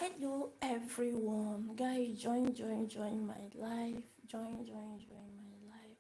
Hello everyone, guys, join my life, join my life.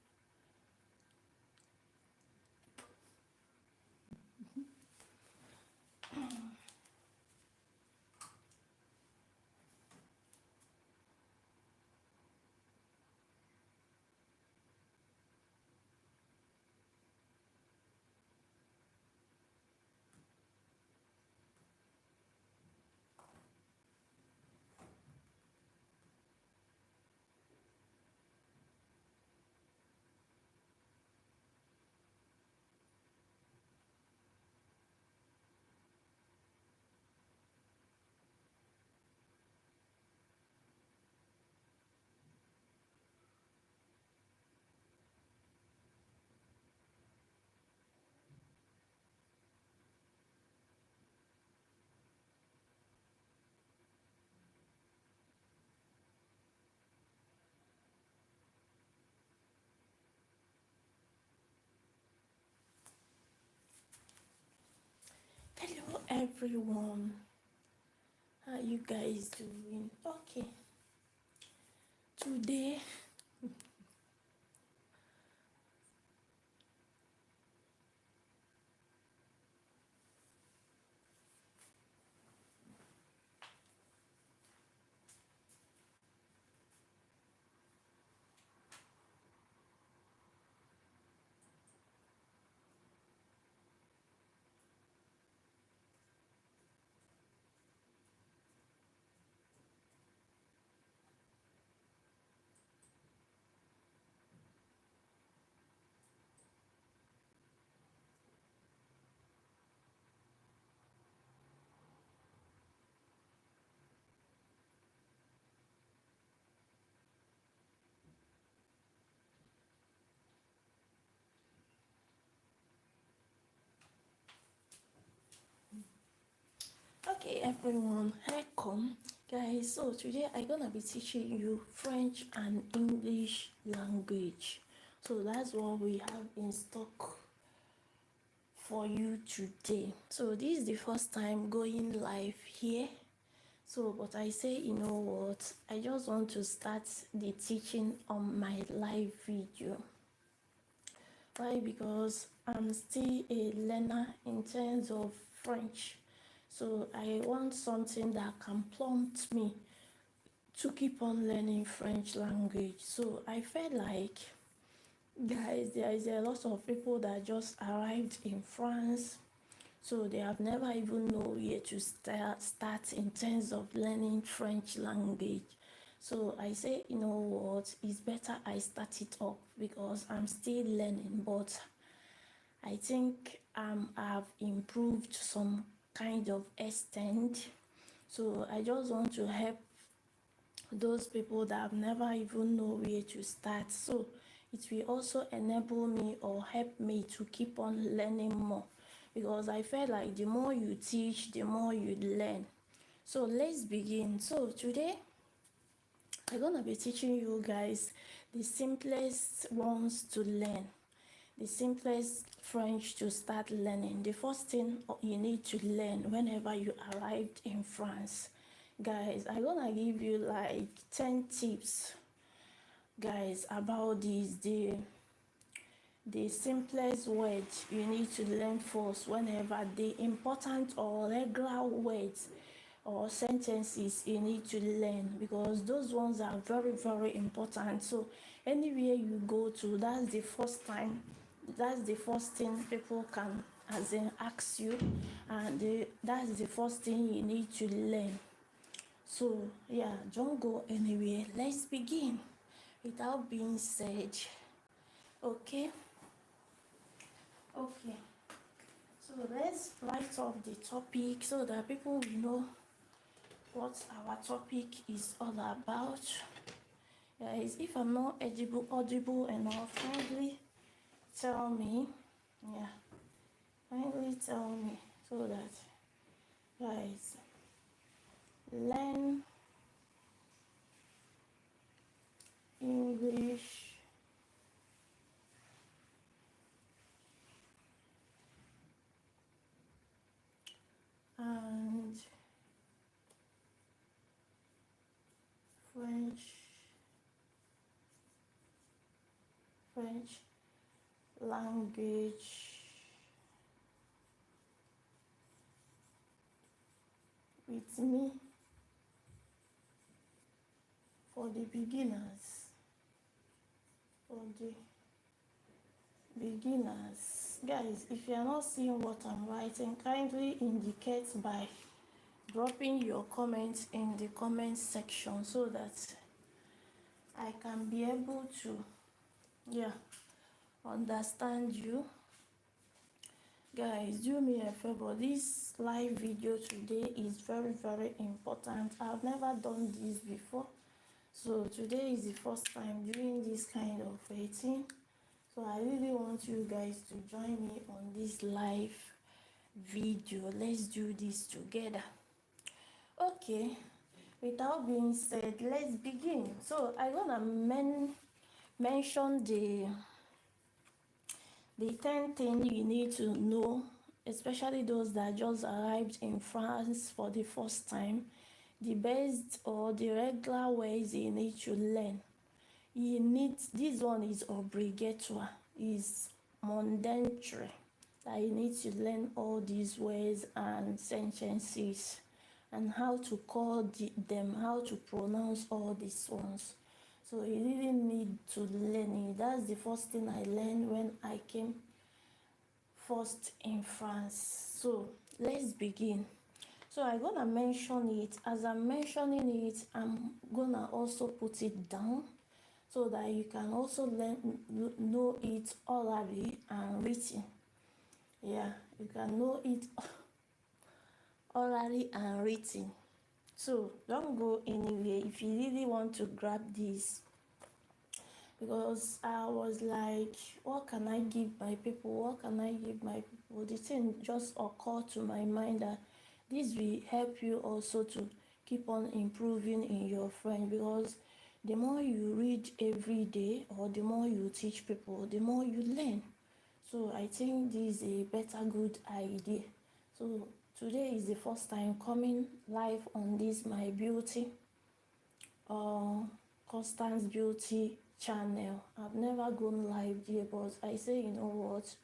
Hello everyone, how you guys doing? Okay, today okay everyone, welcome guys. So today I'm gonna be teaching you French and English language. So that's what we have in stock for you today. So this is the first time going live here. So but I say, you know what, I just want to start the teaching on my live video. Why? Because I'm still a learner in terms of French, so I want something that can prompt me to keep on learning French language. So I felt like, guys, there is a lot of people that just arrived in France, so they have never even know where to start in terms of learning French language. So I say, you know what, it's better I start it up because I'm still learning, but I think I've improved some kind of extent. So I just want to help those people that have never even know where to start. So it will also enable me or help me to keep on learning more, because I feel like the more you teach, the more you learn. So let's begin. So today I'm gonna be teaching you guys the simplest ones to learn, the simplest French to start learning. The first thing you need to learn whenever you arrived in France, guys, I'm gonna give you like 10 tips, guys, about this. The simplest words you need to learn first whenever the important or regular words or sentences you need to learn, because those ones are very important. So anywhere you go to, that's the first thing people can as in ask you, and that's the first thing you need to learn. So yeah, don't go anywhere, let's begin. Without being said, okay. So let's write off the topic so that people will know what our topic is all about. Guys, if I'm not audible enough, kindly tell me. Yeah, kindly tell me so that, guys, learn English and French language with me for the beginners. For the beginners. Guys, if you are not seeing what I'm writing, kindly indicate by dropping your comments in the comment section so that I can be able to, yeah, understand you. Guys, do me a favor, this live video today is very, very important. I've never done this before, so today is the first time doing this kind of a thing. So I really want you guys to join me on this live video. Let's do this together. Okay, without being said, let's begin. So I'm gonna mention the 10 things you need to know, especially those that just arrived in France for the first time. The best or the regular ways you need to learn. You need, this one is obligatory, is mandatory, that you need to learn all these words and sentences and how to call them, how to pronounce all these ones. So you really need to learn it. That's the first thing I learned when I came first in France. So let's begin. So I'm gonna mention it. As I'm mentioning it, I'm gonna also put it down so that you can also know it orally and written. Yeah, you can know it orally and written. So don't go anywhere if you really want to grab this, because I was like, what can I give my people? What can I give my people? The thing just occurred to my mind that this will help you also to keep on improving in your French, because the more you read every day or the more you teach people, the more you learn. So I think this is a better good idea. So today is the first time coming live on this my beauty Constance Beauty channel. I've never gone live here, but I say, you know what,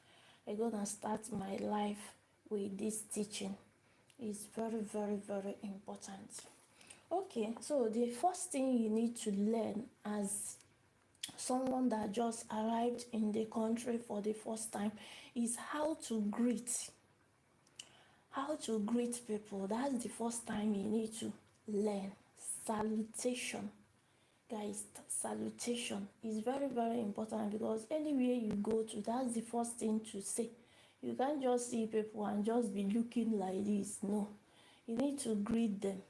I'm gonna start my life with this teaching. It's very, very, very important. Okay, so the first thing you need to learn as someone that just arrived in the country for the first time is how to greet. How to greet people. That's the first time you need to learn. Salutation. Guys, salutation is very, very important, because anywhere you go to, that's the first thing to say. You can't just see people and just be looking like this. No, you need to greet them.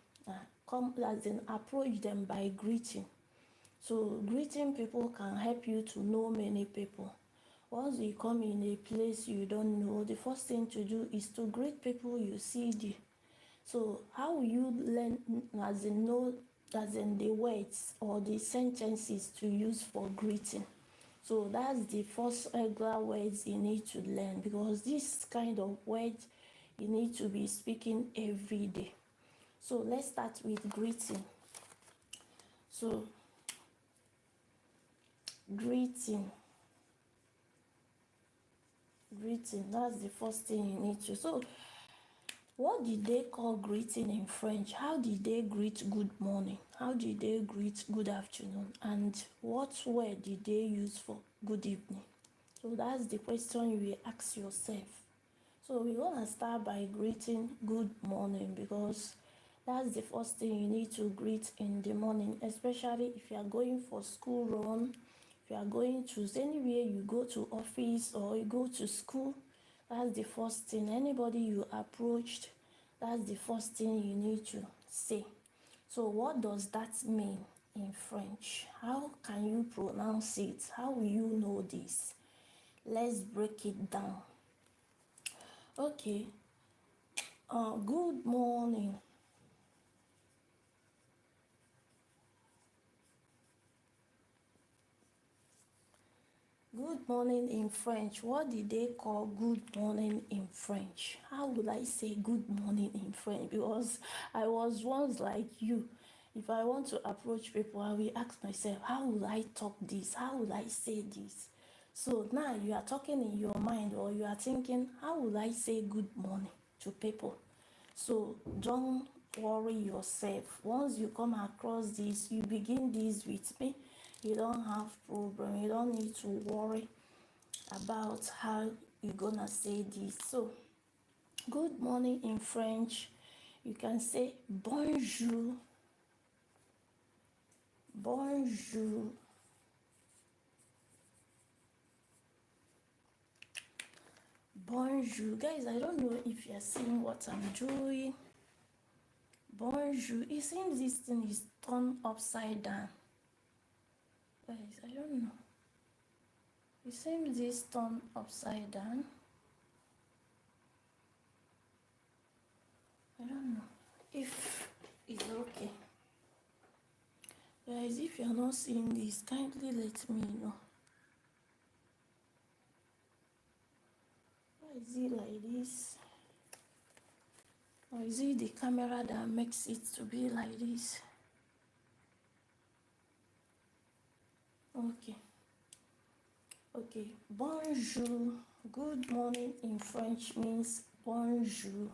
Come as in approach them by greeting. So greeting people can help you to know many people. Once you come in a place you don't know, the first thing to do is to greet people you see there. So how will you learn, as in know, as in the words or the sentences to use for greeting? So that's the first regular words you need to learn, because this kind of words you need to be speaking every day. So let's start with greeting. So greeting, that's the first thing you need to. So what did they call greeting in French? How did they greet good morning? How did they greet good afternoon? And what word did they use for good evening? So that's the question you will ask yourself. So we're gonna start by greeting good morning, because that's the first thing you need to greet in the morning, especially if you are going for school run, if you are going to anywhere, you go to office or you go to school. That's the first thing. Anybody you approached, that's the first thing you need to say. So what does that mean? in French? How can you pronounce it? How will you know this? Let's break it down. Okay. Good morning. Good morning in French. What did they call good morning in French? How would I say good morning in French? Because I was once like you. If I want to approach people, I will ask myself, how will I talk this? How will I say this? So now you are talking in your mind, or you are thinking, how will I say good morning to people? So don't worry yourself. Once you come across this, you begin this with me. You don't have problem. You don't need to worry about how you're gonna say this. So good morning in French, you can say bonjour, bonjour, bonjour. Guys, I don't know if you're seeing what I'm doing. Bonjour. It seems this thing is turned upside down. Guys, I don't know. It seems this turned upside down. I don't know if it's okay. Guys, if you're not seeing this, kindly let me know. Why is it like this? Or is it the camera that makes it to be like this? Okay. Okay. Bonjour. Good morning in French means bonjour.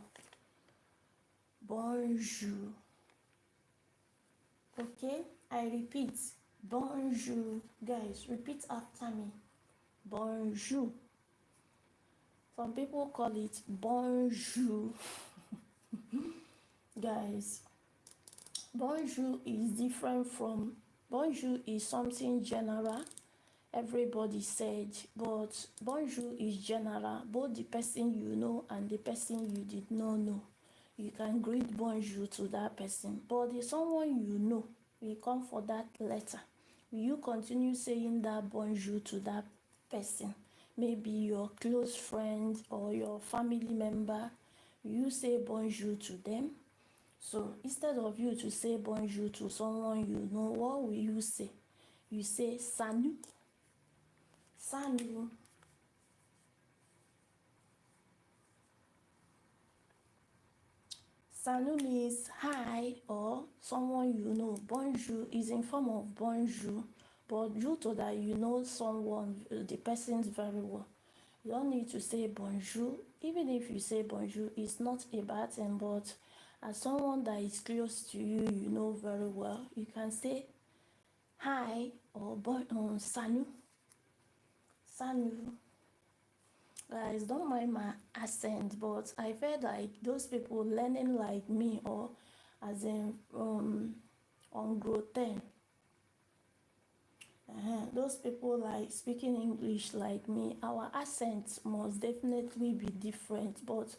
Bonjour. Okay? I repeat. Bonjour. Guys, repeat after me. Bonjour. Some people call it bonjour. Guys, bonjour is different from bonjour is something general. Everybody said, but bonjour is general. Both the person you know and the person you did not know, you can greet bonjour to that person. But if someone you know will come for that letter, will you continue saying that bonjour to that person? Maybe your close friend or your family member, you say bonjour to them. So instead of you to say bonjour to someone you know, what will you say? You say salut. Salut. Salut means hi or someone you know. Bonjour is in form of bonjour, but due to that you know someone, the person very well. You don't need to say bonjour. Even if you say bonjour, it's not a bad thing, but as someone that is close to you, you know very well, you can say hi or salut. Salut. Guys, don't mind my accent, but I felt like those people learning like me, or as in on grade 10, those people like speaking English like me, our accent must definitely be different. But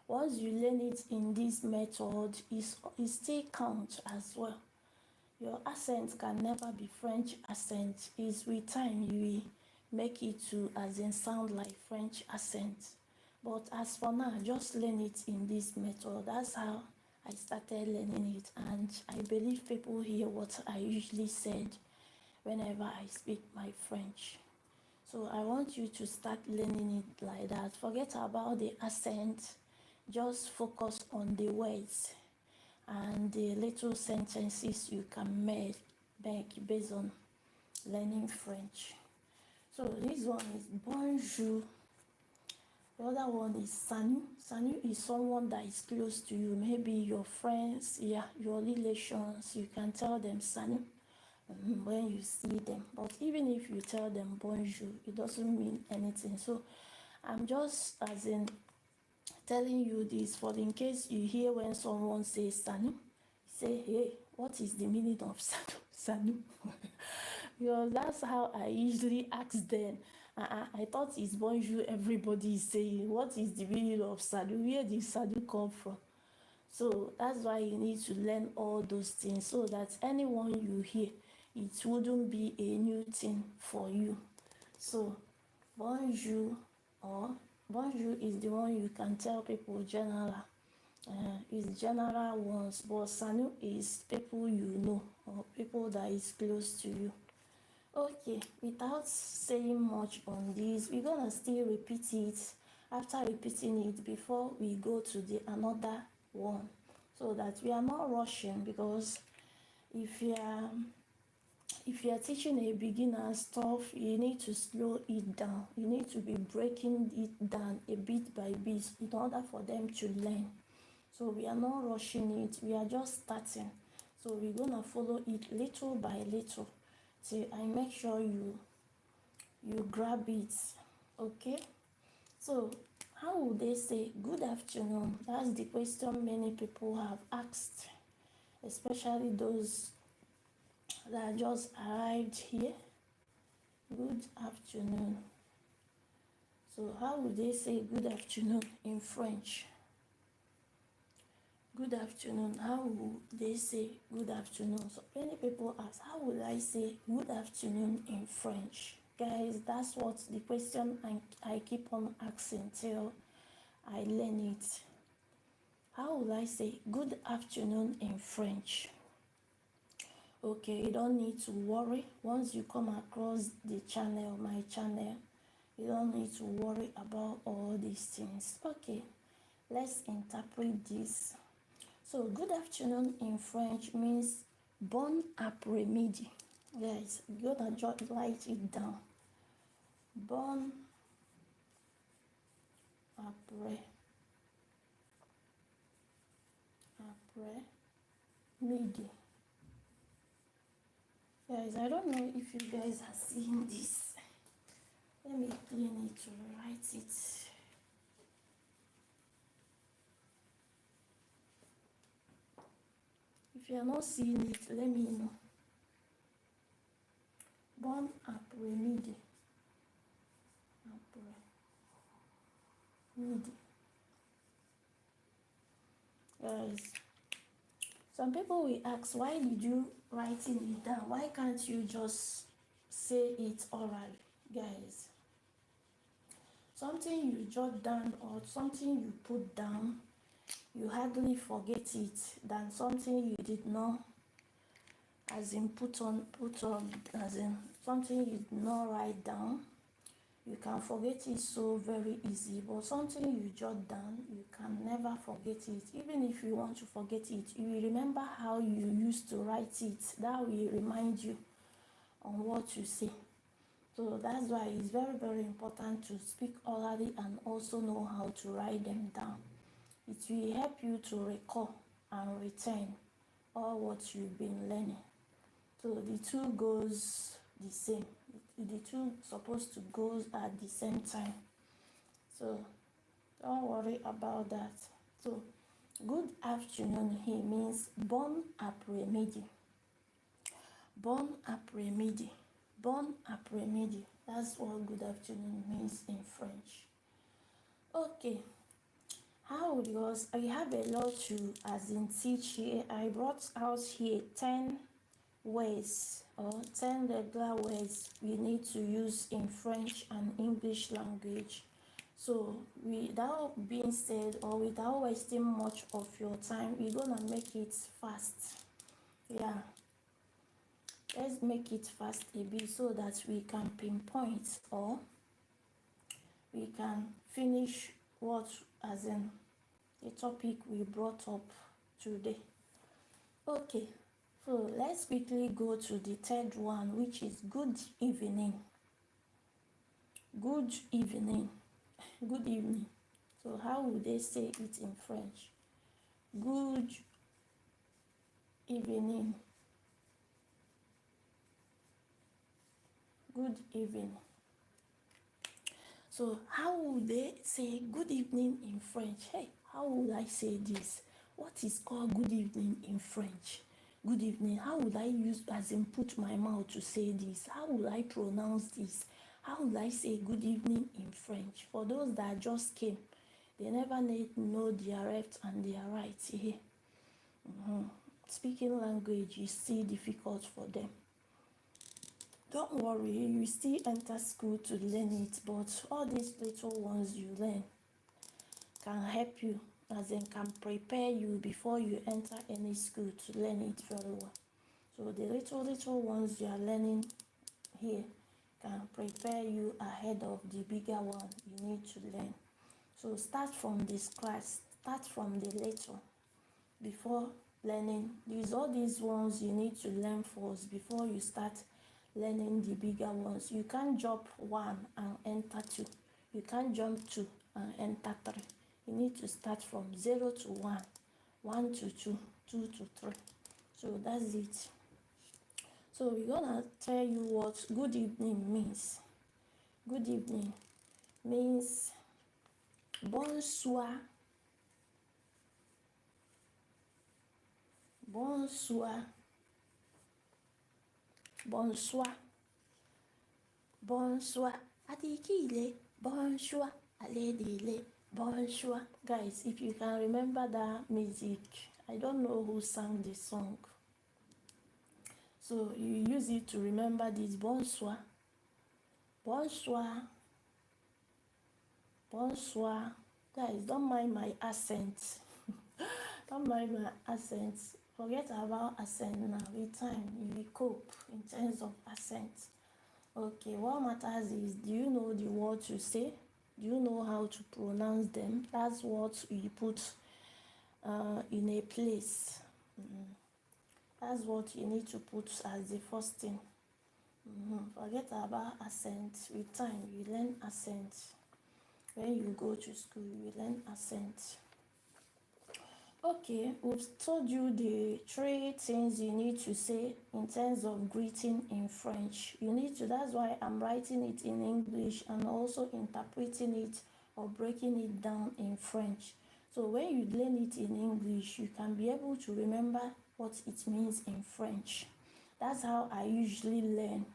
once you learn it in this method, it still counts as well. Your accent can never be French accent. It's with time you will make it to as in sound like French accent. But as for now, just learn it in this method. That's how I started learning it, and I believe people hear what I usually said whenever I speak my French. So I want you to start learning it like that. Forget about the accent. Just focus on the words and the little sentences you can make based on learning French. So this one is bonjour. The other one is salut. Salut is someone that is close to you, maybe your friends, yeah, your relations. You can tell them salut when you see them. But even if you tell them bonjour, it doesn't mean anything. So I'm just as in telling you this for in case you hear when someone says salut, say, hey, what is the meaning of salut? Because that's how I usually ask them. I thought it's bonjour everybody is saying. What is the meaning of salut? Where did salut come from? So that's why you need to learn all those things so that anyone you hear, it wouldn't be a new thing for you. So bonjour or bonjour is the one you can tell people general. Is general ones, but Sanu is people you know or people that is close to you. Okay, without saying much on this, we're gonna still repeat it after repeating it before we go to the another one, so that we are not rushing. Because if you are teaching a beginner stuff, you need to slow it down. You need to be breaking it down a bit by bit in order for them to learn. So we are not rushing it, we are just starting. So we're gonna follow it little by little till I make sure you grab it. Okay, so how would they say good afternoon? That's the question many people have asked, especially those that just arrived here. Good afternoon. So how would they say good afternoon in French? Good afternoon. How would they say good afternoon? So many people ask, how would I say good afternoon in French? Guys, that's what the question I keep on asking till I learn it. How would I say good afternoon in French? Okay, you don't need to worry. Once you come across the channel, my channel, you don't need to worry about all these things. Okay, let's interpret this. So good afternoon in French means bon après-midi. Guys, you're gonna just write it down. Bon après-midi. Guys, I don't know if you guys are seeing this. Let me clean it to write it. If you are not seeing it, let me know. Bon après-midi. Après-midi. Guys, some people will ask, why did you writing it down? Why can't you just say it orally? Guys, something you jot down or something you put down, you hardly forget it than something you did not, as in put on, as in something you did not write down. You can forget it so very easy, but something you jot down, you can never forget it. Even if you want to forget it, you will remember how you used to write it. That will remind you on what you say. So that's why it's very, very important to speak orally and also know how to write them down. It will help you to recall and retain all what you've been learning. So the two goes the same. The two supposed to go at the same time. So don't worry about that. So good afternoon here means bon après-midi. Bon après-midi. Bon après-midi. That's what good afternoon means in French. Okay. How because I have a lot to as in teach here. I brought out here 10 words or 10 regular words we need to use in French and English language. So without being said or without wasting much of your time, we're gonna make it fast. Yeah, let's make it fast a bit so that we can pinpoint or we can finish what as in the topic we brought up today. Okay, so let's quickly go to the third one, which is good evening. Good evening. Good evening. So how would they say it in French? Good evening. Good evening. So how would they say good evening in French? Hey, how would I say this? What is called good evening in French? Good evening. How would I use as in put my mouth to say this? How would I pronounce this? How would I say good evening in French? For those that just came, They never need know their left and their right here. Speaking language is still difficult for them. Don't worry, you still enter school to learn it, but all these little ones you learn can help you, as in can prepare you before you enter any school to learn it very well. So the little ones you are learning here can prepare you ahead of the bigger one you need to learn. So start from this class, start from the little before learning. All these ones you need to learn first before you start learning the bigger ones. You can't jump 1 and enter 2. You can't jump 2 and enter 3. You need to start from 0 to 1, 1 to 2, 2 to 3. So that's it. So we're gonna tell you what good evening means. Good evening means bonsoir, bonsoir, bonsoir, bonsoir, adikile, bonsoir, aledile, bonsoir. Guys, if you can remember that music, I don't know who sang the song. So you use it to remember this bonsoir, bonsoir, bonsoir. Guys, don't mind my accent. Don't mind my accent. Forget about accent now. With time, you will cope in terms of accent. Okay, what matters is, do you know the words you say? Do you know how to pronounce them? That's what you put in a place. That's what you need to put as the first thing. Forget about accent. With time, you learn accent. When you go to school, you learn accent. Okay, we've told you the 3 things you need to say in terms of greeting in French. You need to, that's why I'm writing it in English and also interpreting it or breaking it down in French. So when you learn it in English, you can be able to remember what it means in French. That's how I usually learn.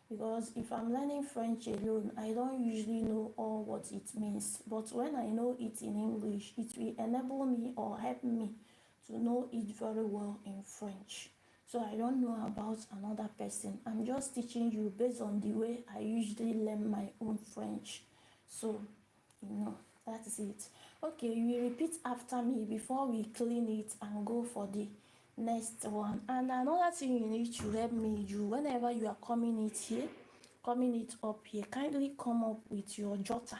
Because if I'm learning French alone, I don't usually know all what it means. But when I know it in English, it will enable me or help me to know it very well in French. So I don't know about another person. I'm just teaching you based on the way I usually learn my own French. So, that's it. Okay, you repeat after me before we clean it and go for the next one. And another thing you need to help me do whenever you are coming it up here, kindly come up with your jotter.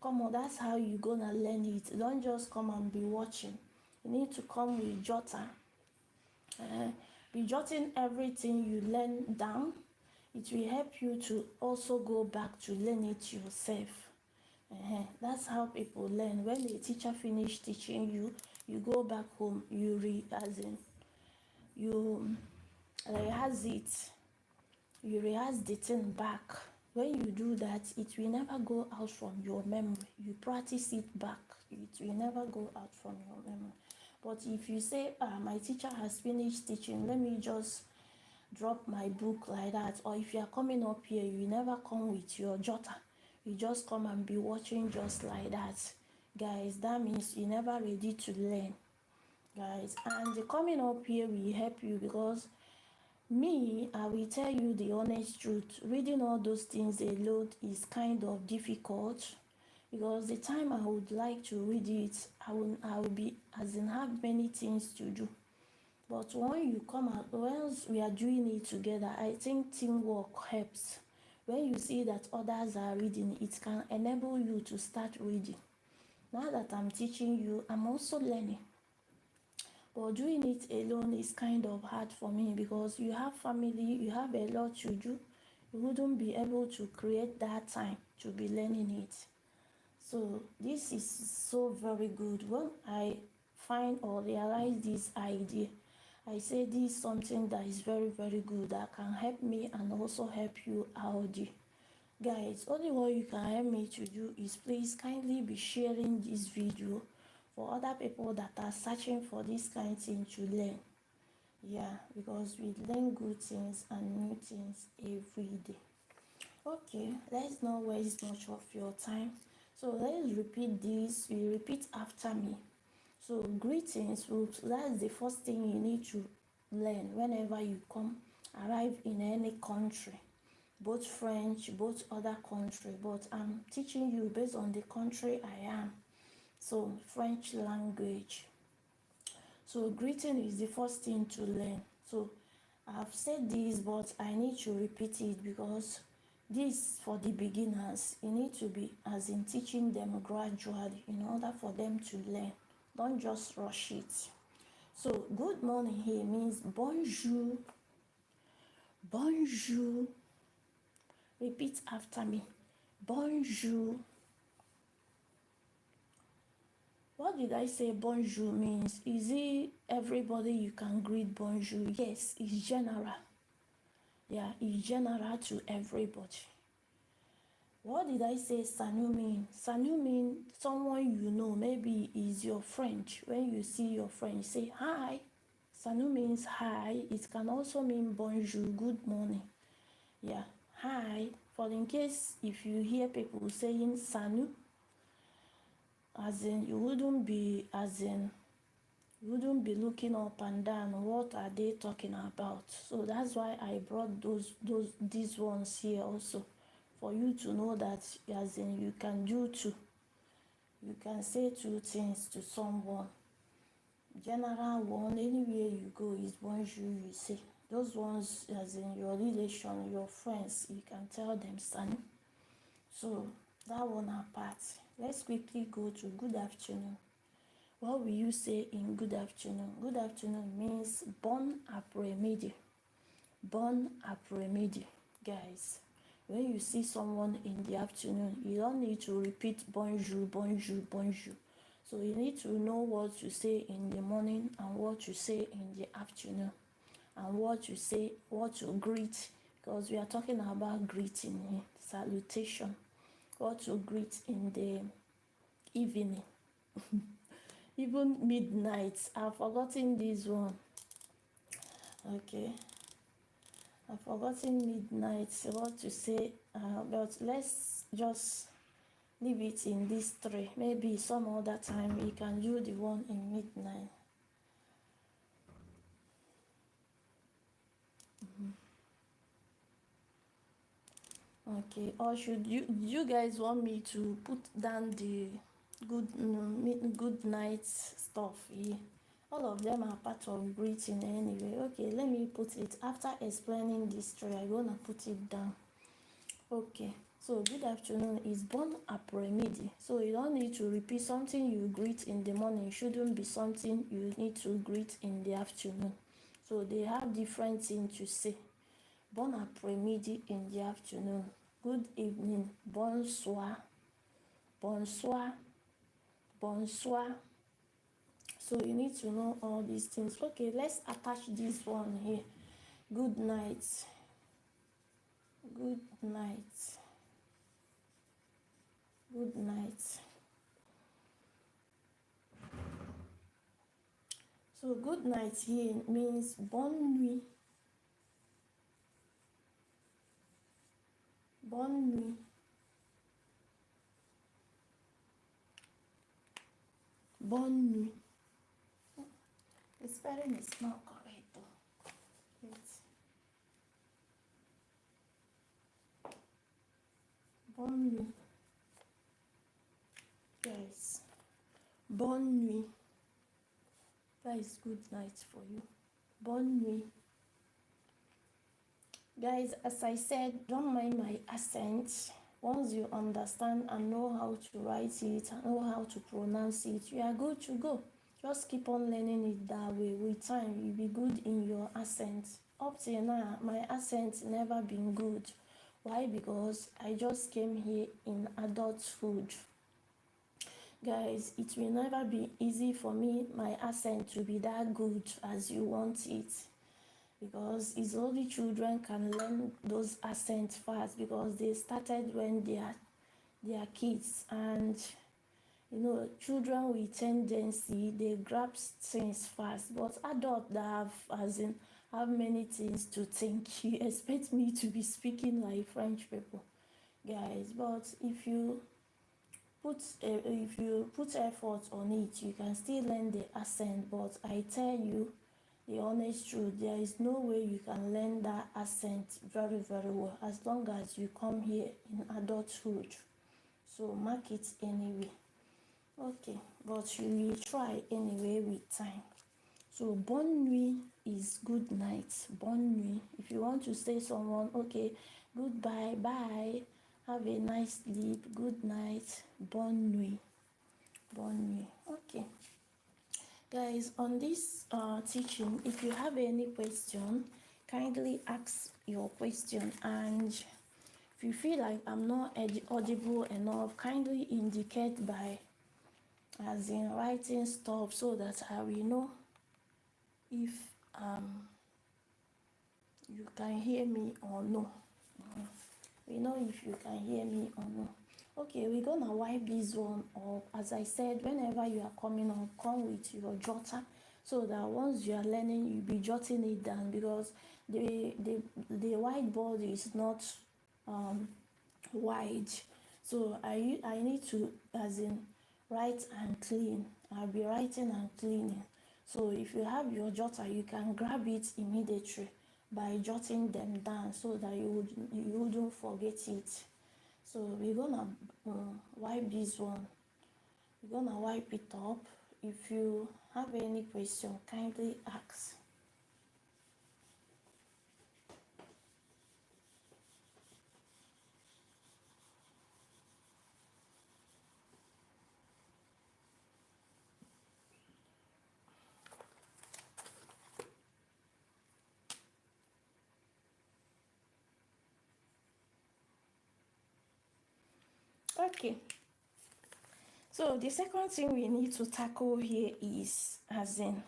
Come on, that's how you gonna learn it. Don't just come and be watching. You need to come with jotter. Be jotting everything you learn down. It will help you to also go back to learn it yourself. That's how people learn. When the teacher finish teaching you, you go back home, you rehearse it, you rehearse the thing back. When you do that, it will never go out from your memory. You practice it back, it will never go out from your memory. But if you say, my teacher has finished teaching, let me just drop my book like that, or if you are coming up here, you never come with your jotter, you just come and be watching just like that, guys, that means you're never ready to learn, guys. And the coming up here will help you, because I will tell you the honest truth, reading all those things alone is kind of difficult, because the time I would like to read it, I will be have many things to do. But when you come out, once we are doing it together, I think teamwork helps. When you see that others are reading, it can enable you to start reading. Now that I'm teaching you, I'm also learning. But doing it alone is kind of hard for me, because you have family, you have a lot to do. You wouldn't be able to create that time to be learning it. So this is so very good. When I find or realize this idea, I say this is something that is very, very good, that can help me and also help you out there. Guys, only what you can help me to do is please kindly be sharing this video for other people that are searching for this kind of thing to learn. Yeah, because we learn good things and new things every day. Okay, let's not waste much of your time. So let's repeat this. You repeat after me. So greetings, that's the first thing you need to learn whenever you arrive in any country, both French, both other country, but I'm teaching you based on the country I am. So French language. So greeting is the first thing to learn. So I've said this, but I need to repeat it because this for the beginners, you need to be as in teaching them gradually in order for them to learn. Don't just rush it. So good morning here means bonjour, bonjour. Repeat after me. Bonjour. What did I say bonjour means? Is it everybody you can greet bonjour? Yes, it's general. Yeah, it's general to everybody. What did I say Sanu mean? Sanu mean someone you know, maybe is your friend. When you see your friend, you say hi. Sanu means hi. It can also mean bonjour, good morning. Yeah, hi. For in case if you hear people saying Sanu, as in you wouldn't be looking up and down. What are they talking about? So that's why I brought these ones here also, for you to know that as in you can do two. You can say two things to someone. General one, anywhere you go is bonjour you say. Those ones as in your relation, your friends, you can tell them Sanu. So that one apart. Let's quickly go to good afternoon. What will you say in good afternoon? Good afternoon means bon après-midi. Bon après-midi. Guys, when you see someone in the afternoon, you don't need to repeat bonjour, bonjour, bonjour. So you need to know what to say in the morning and what to say in the afternoon, and what to greet, because we are talking about greeting here, salutation. What to greet in the evening. Even midnight. I've forgotten this one. Okay. I've forgotten midnight, what to say. But let's just leave it in these three. Maybe some other time we can do the one in midnight. Okay. Or should you guys want me to put down the good night stuff here? All of them are part of greeting anyway. Okay, let me put it after explaining this three. I'm gonna put it down. Okay, so good afternoon is bon après-midi. So you don't need to repeat something you greet in the morning. It shouldn't be something you need to greet in the afternoon. So they have different things to say. Bon après-midi in the afternoon. Good evening. Bonsoir. Bonsoir. Bonsoir. So you need to know all these things. Okay, let's attach this one here. Good night. Good night. Good night. So good night here means bonne nuit. Bonne nuit. Bonne nuit. The spelling is not correct though. It's bonne nuit. Yes. Bonne nuit. That is good night for you. Bonne nuit. Guys, as I said, don't mind my accent. Once you understand and know how to write it, know how to pronounce it, you are good to go. Just keep on learning it that way. With time, you'll be good in your accent. Up till now, my accent never been good. Why? Because I just came here in adulthood. Guys, it will never be easy for me, my accent to be that good as you want it. Because it's only children can learn those accents fast, because they started when they are kids. And you know, children with tendency, they grasp things fast, but adults that have many things to think, you expect me to be speaking like French people, guys. But if you if you put effort on it, you can still learn the accent. But I tell you the honest truth, there is no way you can learn that accent very, very well as long as you come here in adulthood. So mark it anyway. Okay, but you will try anyway with time. So bonne nuit is good night. Bonne nuit. If you want to say someone, okay, goodbye, bye, have a nice sleep, good night, bonne nuit. Bonne nuit. Okay. Guys, on this teaching, if you have any question, kindly ask your question, and if you feel like I'm not audible enough, kindly indicate by as in writing stuff so that I will know if you can hear me or no. We know if you can hear me or no. Okay, we're gonna wipe this one up. As I said, whenever you are coming on, come with your jotter so that once you are learning, you'll be jotting it down, because the whiteboard is not wide. So I need to, as in, write and clean. I'll be writing and cleaning. So if you have your jotter, you can grab it immediately by jotting them down so that you wouldn't forget it. So we're gonna wipe this one. We're gonna wipe it up. If you have any question, kindly ask. Okay. So the second thing we need to tackle here is, as in,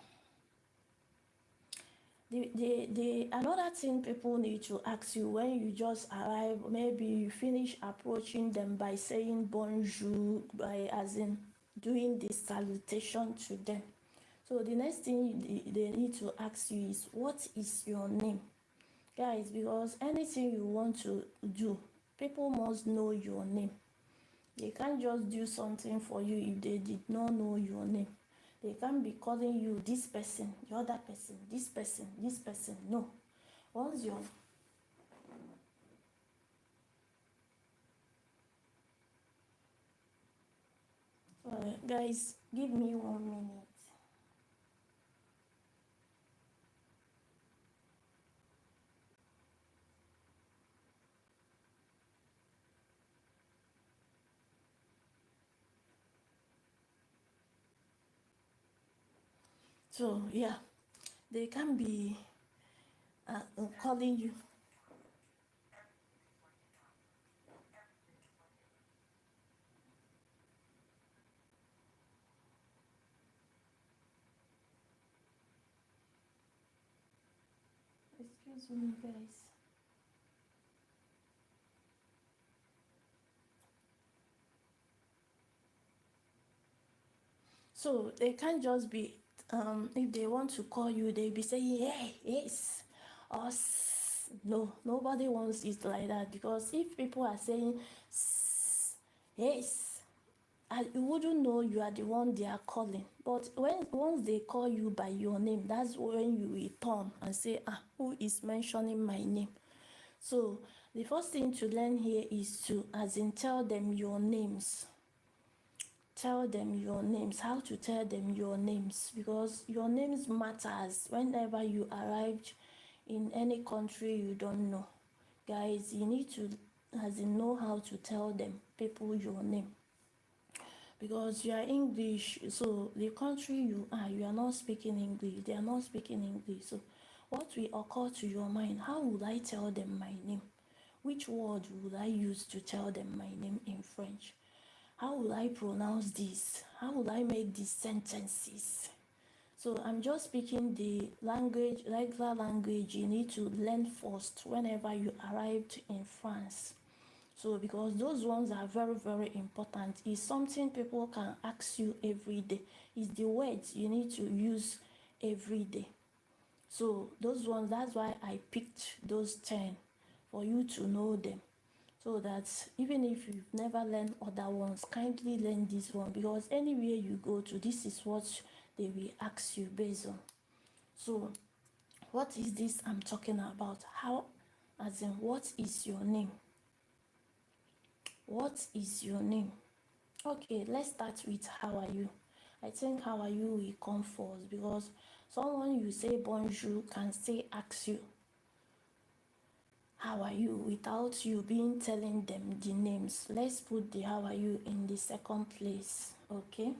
the another thing people need to ask you when you just arrive, maybe you finish approaching them by saying bonjour, by as in doing the salutation to them. So the next thing they need to ask you is, what is your name? Guys, because anything you want to do, people must know your name. They can't just do something for you if they did not know your name. They can't be calling you this person, the other person, this person, this person. No. Once you're guys, give me 1 minute. So yeah, they can be calling you. Excuse me, guys. So they can't just be, if they want to call you, they'll be saying, hey, yes, us. No, nobody wants it like that, because if people are saying, yes, you wouldn't know you are the one they are calling. But once they call you by your name, that's when you will turn and say, who is mentioning my name? So the first thing to learn here is to, as in, tell them your names. Tell them your names, how to tell them your names, because your names matters whenever you arrived in any country you don't know. Guys, you need to, as in, know how to tell them people your name, because you are English. So the country you are not speaking English, they are not speaking English. So what will occur to your mind? How would I tell them my name? Which word would I use to tell them my name in French? How will I pronounce this? How will I make these sentences? So I'm just speaking the language, regular language you need to learn first whenever you arrived in France. So because those ones are very, very important. It's something people can ask you every day. It's the words you need to use every day. So those ones, that's why I picked those 10 for you to know them. so that even if you've never learned other ones, kindly learn this one, because anywhere you go to, this is what they will ask you based on. So what is this I'm talking about? How, as in, what is your name? What is your name? Okay, let's start with how are you. I think how are you will come first, because someone you say bonjour can still ask you how are you without you being telling them the names. Let's put the how are you in the second place. Okay,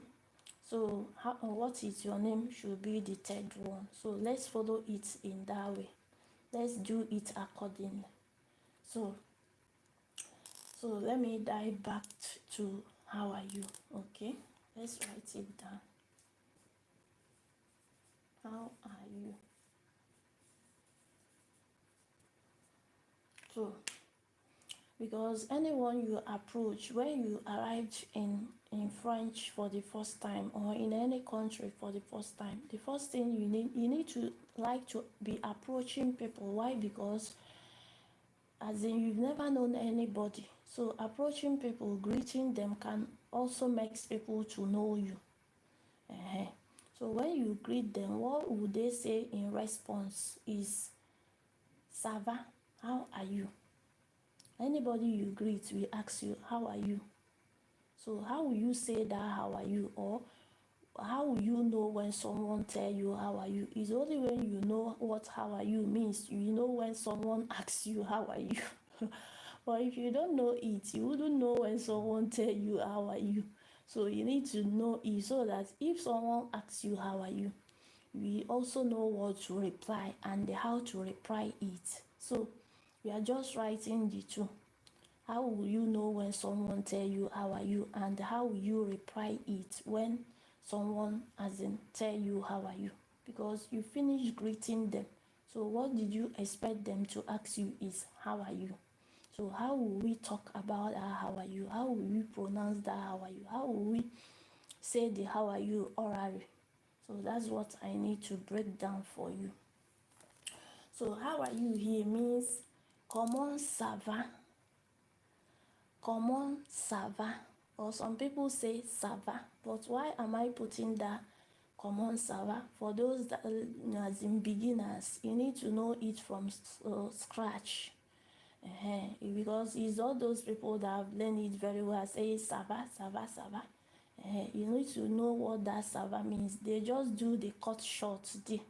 so what is your name should be the third one. So let's follow it in that way. Let's do it accordingly. So let me dive back to how are you. Okay, let's write it down. How are you? So because anyone you approach when you arrived in French for the first time, or in any country for the first time, the first thing you need to like to be approaching people. Why? Because as in, you've never known anybody, so approaching people, greeting them can also makes people to know you. So when you greet them, what would they say in response is "Ça va?" How are you? Anybody you greet will ask you how are you. So how will you say that how are you? Or how will you know when someone tell you how are you? It's only when you know what how are you means. You know when someone asks you how are you. But if you don't know it, you wouldn't know when someone tell you how are you. So you need to know it, so that if someone asks you how are you, we also know what to reply and how to reply it. So we are just writing the two. How will you know when someone tell you how are you, and how will you reply it when someone as in tell you how are you? Because you finish greeting them. So what did you expect them to ask you is how are you? So how will we talk about how are you? How will we pronounce that how are you? How will we say the how are you orally? So that's what I need to break down for you. So how are you here means comment ça va? Comment ça va? Or some people say ça va. But why am I putting that comment ça va? For those that as in beginners, you need to know it from scratch. Because it's all those people that have learned it very well say ça va, ça va, ça va. You need to know what that ça va means. They just do the cut short there.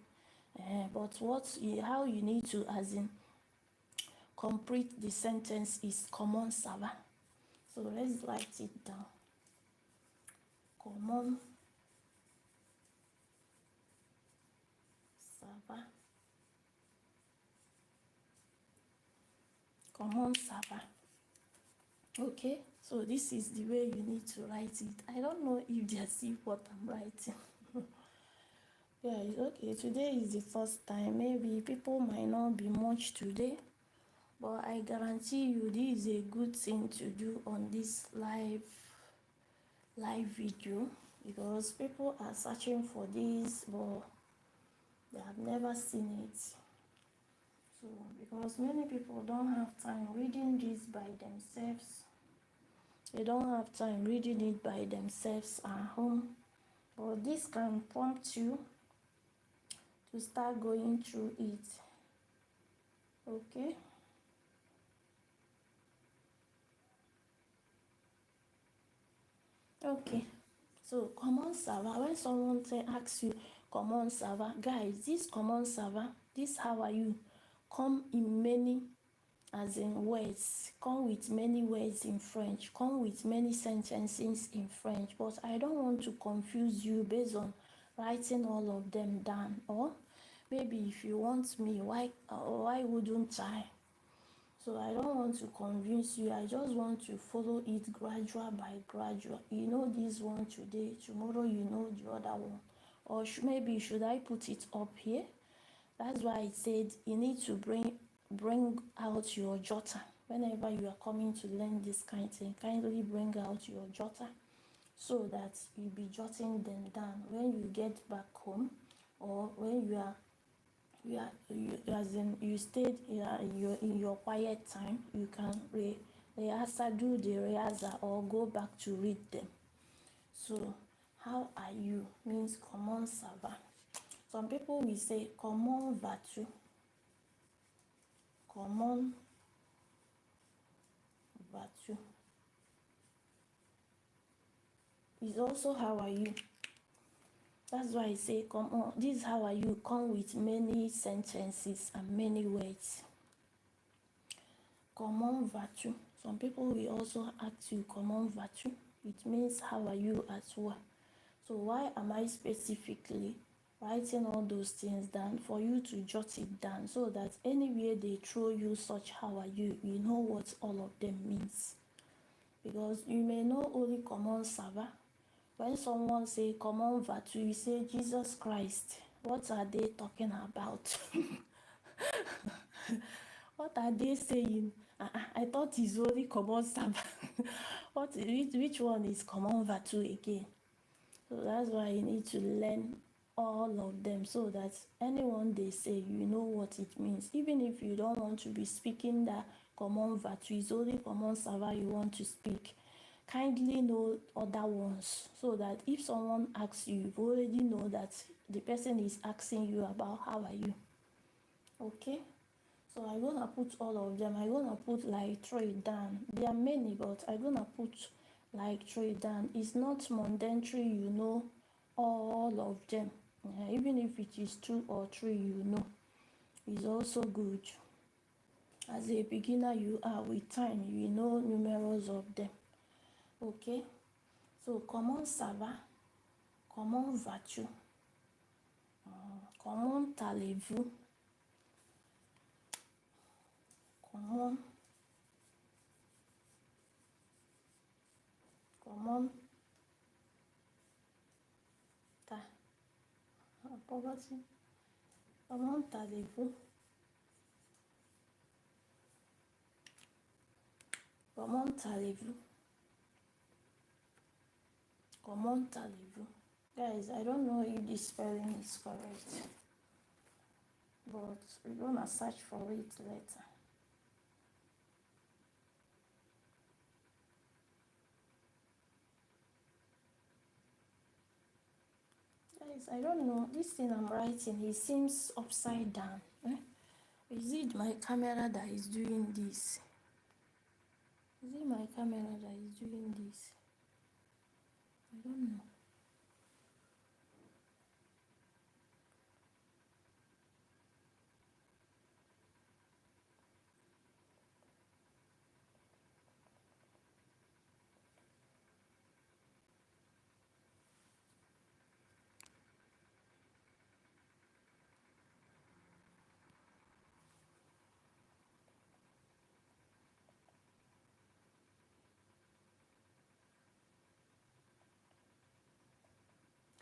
But how you need to as in complete the sentence is comment ça va. So let's write it down. Comment ça va? Comment ça va? Okay, so this is the way you need to write it. I don't know if they see what I'm writing. Yeah, it's okay. Today is the first time. Maybe people might not be much today, but I guarantee you this is a good thing to do on this live video, because people are searching for this, but they have never seen it. So because many people don't have time reading this by themselves, they don't have time reading it by themselves at home, but this can prompt you to start going through it. Okay, so comment ça va? When someone asks you comment ça va, guys, this comment ça va, this how are you, come in many as in words, come with many words in French, come with many sentences in French. But I don't want to confuse you based on writing all of them down. Or maybe if you want me, why wouldn't I? So I don't want to convince you. I just want to follow it gradual by gradual. You know this one today, tomorrow you know the other one. Or maybe should I put it up here? That's why I said you need to bring out your jotter. Whenever you are coming to learn this kind of thing, kindly bring out your jotter, so that you'll be jotting them down when you get back home, or when you stayed in your quiet time. You can rehearsal, do the rehearsal or go back to read them. So, how are you means comment ça va. Some people will say comment vas-tu? Comment vas-tu? It's also how are you. That's why I say come on. This how are you come with many sentences and many words. Comment vas-tu? Some people will also ask you comment vas-tu? It means how are you as well. So why am I specifically writing all those things down? For you to jot it down so that anywhere they throw you such how are you, you know what all of them means. Because you may know only comment ça va. When someone say comment vas-tu, you say Jesus Christ. What are they talking about? What are they saying? I thought it's only comment ça va. Which one is comment vas-tu again? So that's why you need to learn all of them so that anyone they say, you know what it means. Even if you don't want to be speaking that comment vas-tu, it's only comment ça va you want to speak. Kindly know other ones so that if someone asks you, you already know that the person is asking you about how are you. Okay? So I'm gonna put all of them. I'm gonna put like 3 down. There are many, but I'm gonna put like 3 down. It's not mandatory, you know, all of them. Even if it is 2 or 3, you know, it's also good. As a beginner, you are with time, you know numerous of them. Okay? So, comment ça va? Comment vas-tu? Comment allez-vous? Comment comment allez-vous? Comment allez-vous? Comment allez-vous? Guys, I don't know if this spelling is correct, but we're gonna search for it later. Guys, I don't know. This thing I'm writing, it seems upside down. Is it my camera that is doing this? Is it my camera that is doing this? I don't know.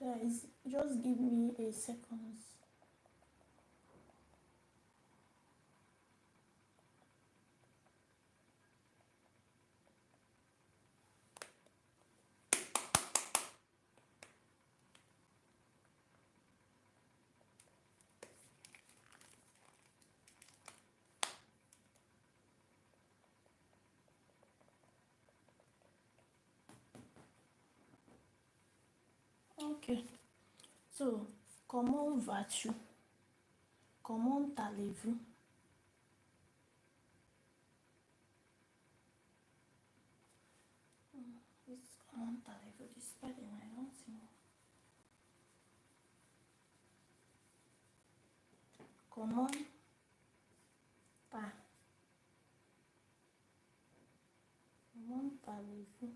Guys, just give me a second. Okay. So, comment vas-tu? Comment allez-vous? Comment allez-vous? This spelling, I don't know. Comment pas? Comment allez-vous?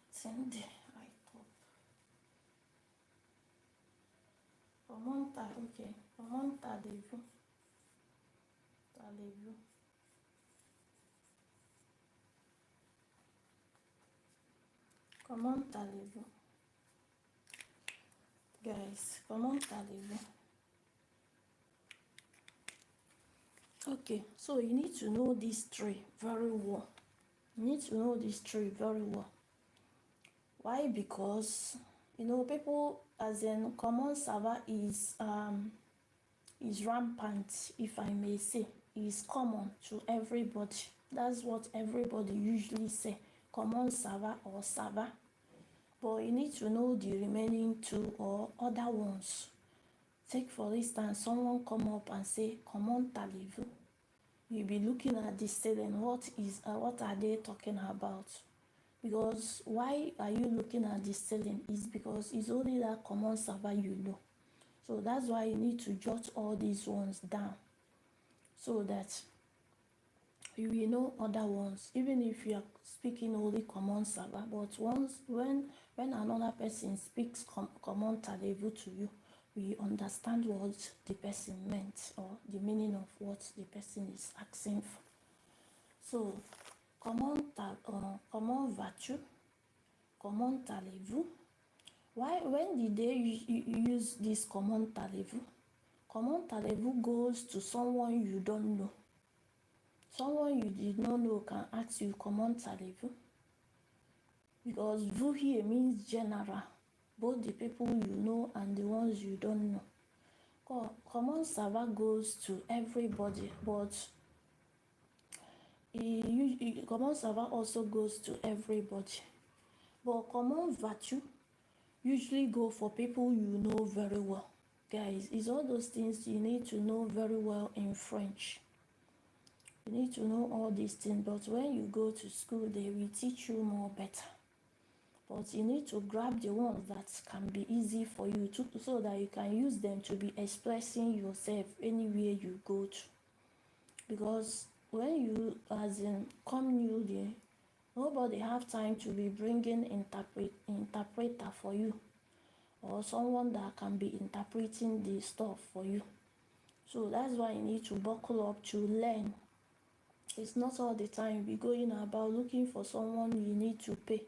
It's in the right top. Okay. Comment allez-vous? Allez-vous? Comment allez-vous? Guys, comment allez-vous? Okay, so you need to know these 3 very well. You need to know these 3 very well. Why? Because you know people as comment ça va is rampant, if I may say. is common to everybody. That's what everybody usually say. Comment ça va or ça va. But you need to know the remaining two or other ones. Take for instance, someone come up and say, comment allez-vous? You'll be looking at the student, what are they talking about? Because why are you looking at the student? Is because it's only that comment ça va you know. So that's why you need to jot all these ones down so that you will know other ones, even if you are speaking only comment ça va. But once when another person speaks comment allez-vous to you, we understand what the person meant or the meaning of what the person is asking for. So comment vas-tu? Comment allez-vous? When did they use this comment allez-vous? Comment allez-vous goes to someone you don't know. Someone you did not know can ask you comment allez-vous? Because vous here means general, both the people you know and the ones you don't know. Comment ça va goes to everybody, but comment ça va also goes to everybody. But comment vas-tu usually go for people you know very well. Guys, it's all those things you need to know very well in French. You need to know all these things, but when you go to school, they will teach you more better. But you need to grab the ones that can be easy for you so that you can use them to be expressing yourself anywhere you go to. Because when you, as in, come new there, nobody have time to be bringing interpreter for you or someone that can be interpreting the stuff for you. So that's why you need to buckle up to learn. It's not all the time you be going about looking for someone you need to pay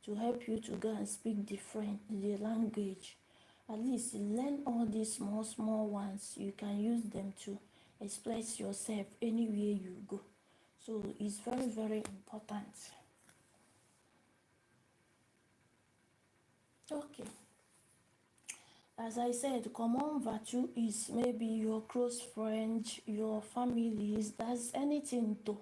to help you to go and speak the language. At least learn all these small ones. You can use them to express yourself anywhere you go. So it's very, very important. Okay. As I said, comment vas-tu is maybe your close friends, your families, that's anything to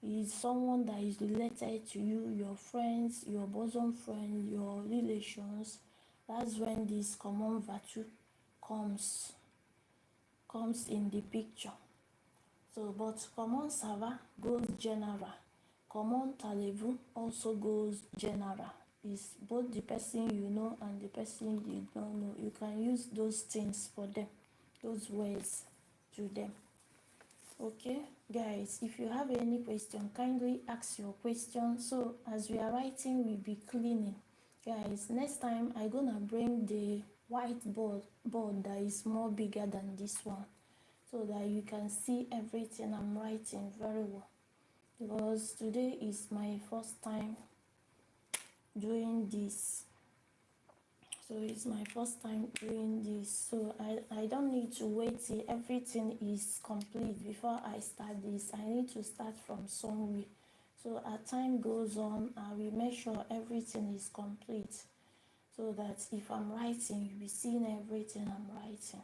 is someone that is related to you, your friends, your bosom friend, your relations. That's when this comment vas-tu comes in the picture. So, but comment ça va goes general. Comment allez-vous also goes general. It's both the person you know and the person you don't know. You can use those things for them, those words to them. Okay, guys, if you have any question, kindly ask your question. So as we are writing, we'll be cleaning. Guys, next time I'm gonna bring the whiteboard that is more bigger than this one, so that you can see everything I'm writing very well. Because today is my first time doing this. So it's my first time doing this. So I don't need to wait till everything is complete before I start this. I need to start from somewhere. So as time goes on, I will make sure everything is complete. So that if I'm writing, you'll be seeing everything I'm writing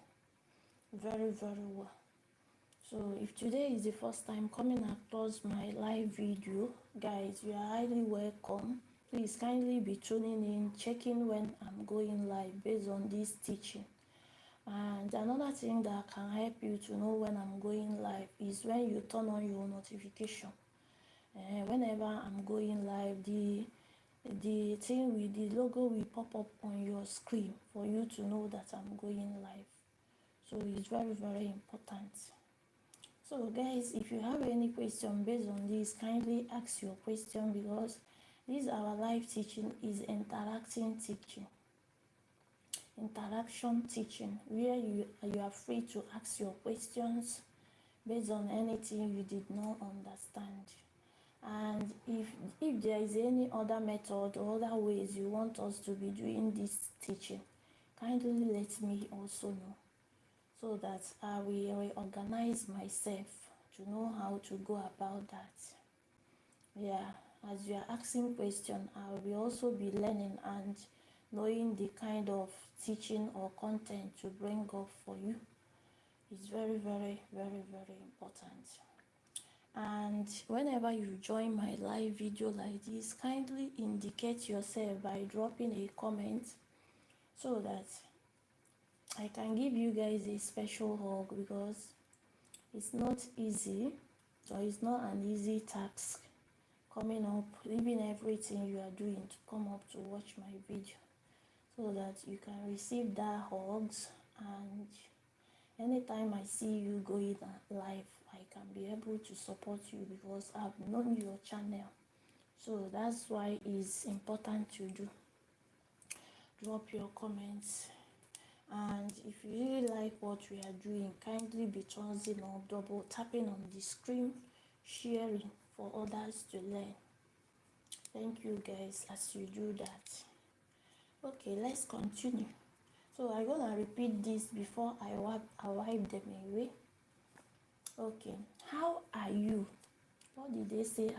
very, very well. So if today is the first time coming across my live video, guys, you are highly welcome. Please kindly be tuning in, checking when I'm going live based on this teaching. And another thing that can help you to know when I'm going live is when you turn on your notification. Whenever I'm going live, the thing with the logo will pop up on your screen for you to know that I'm going live. So it's very, very important. So guys, if you have any question based on this, kindly ask your question, because this our live teaching is interaction teaching, where you are free to ask your questions based on anything you did not understand. And if there is any other method or other ways you want us to be doing this teaching, kindly let me also know, so that I will organize myself to know how to go about that. Yeah, as you are asking questions, I will also be learning and knowing the kind of teaching or content to bring up for you. is very, very, very, very important. And whenever you join my live video like this, kindly indicate yourself by dropping a comment so that I can give you guys a special hug, because it's not easy, so it's not an easy task coming up, leaving everything you are doing to come up to watch my video, so that you can receive that hugs. And anytime I see you going live, I can be able to support you because I've known your channel. So that's why it's important to drop your comments. And if you really like what we are doing, kindly be thumbsing up, double tapping on the screen, sharing for others to learn. Thank you guys as you do that. Okay, let's continue. So I'm gonna repeat this before I wipe them away. Okay, how are you? What did they say?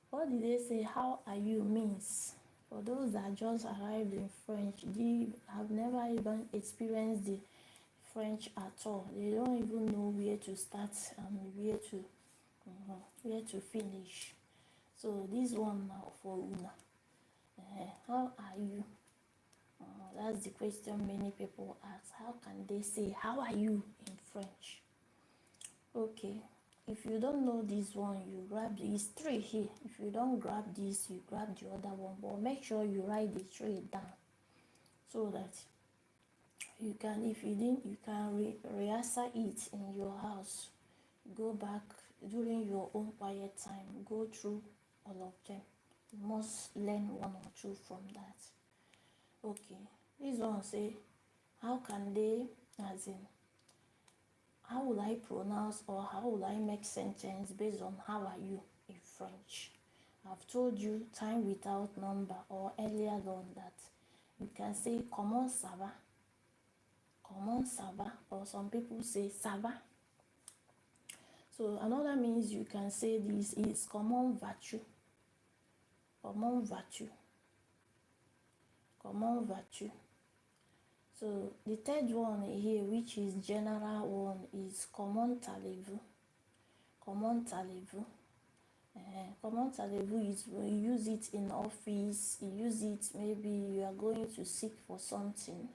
What did they say? How are you means? For those that just arrived in French, they have never even experienced the French at all. They don't even know where to start and where to finish. So this one now for Una. How are you? That's the question many people ask. How can they say how are you in French? Okay, if you don't know this one, you grab these three here. If you don't grab this, you grab the other one, but make sure you write the three down so that you can, if you didn't, you can rehearsal it in your house. Go back during your own quiet time, go through all of them. You must learn one or two from that. Okay, this one say, how can they, as in, how will I pronounce or how will I make sentence based on how are you in French? I've told you time without number or earlier on that you can say comment ça va, or some people say ça va. So another means you can say this is comment vas-tu, comment vas-tu, comment vas-tu. So the third one here, which is general one, is comment allez-vous, comment allez-vous. Comment allez-vous is when you use it in office, you use it maybe you are going to seek for something.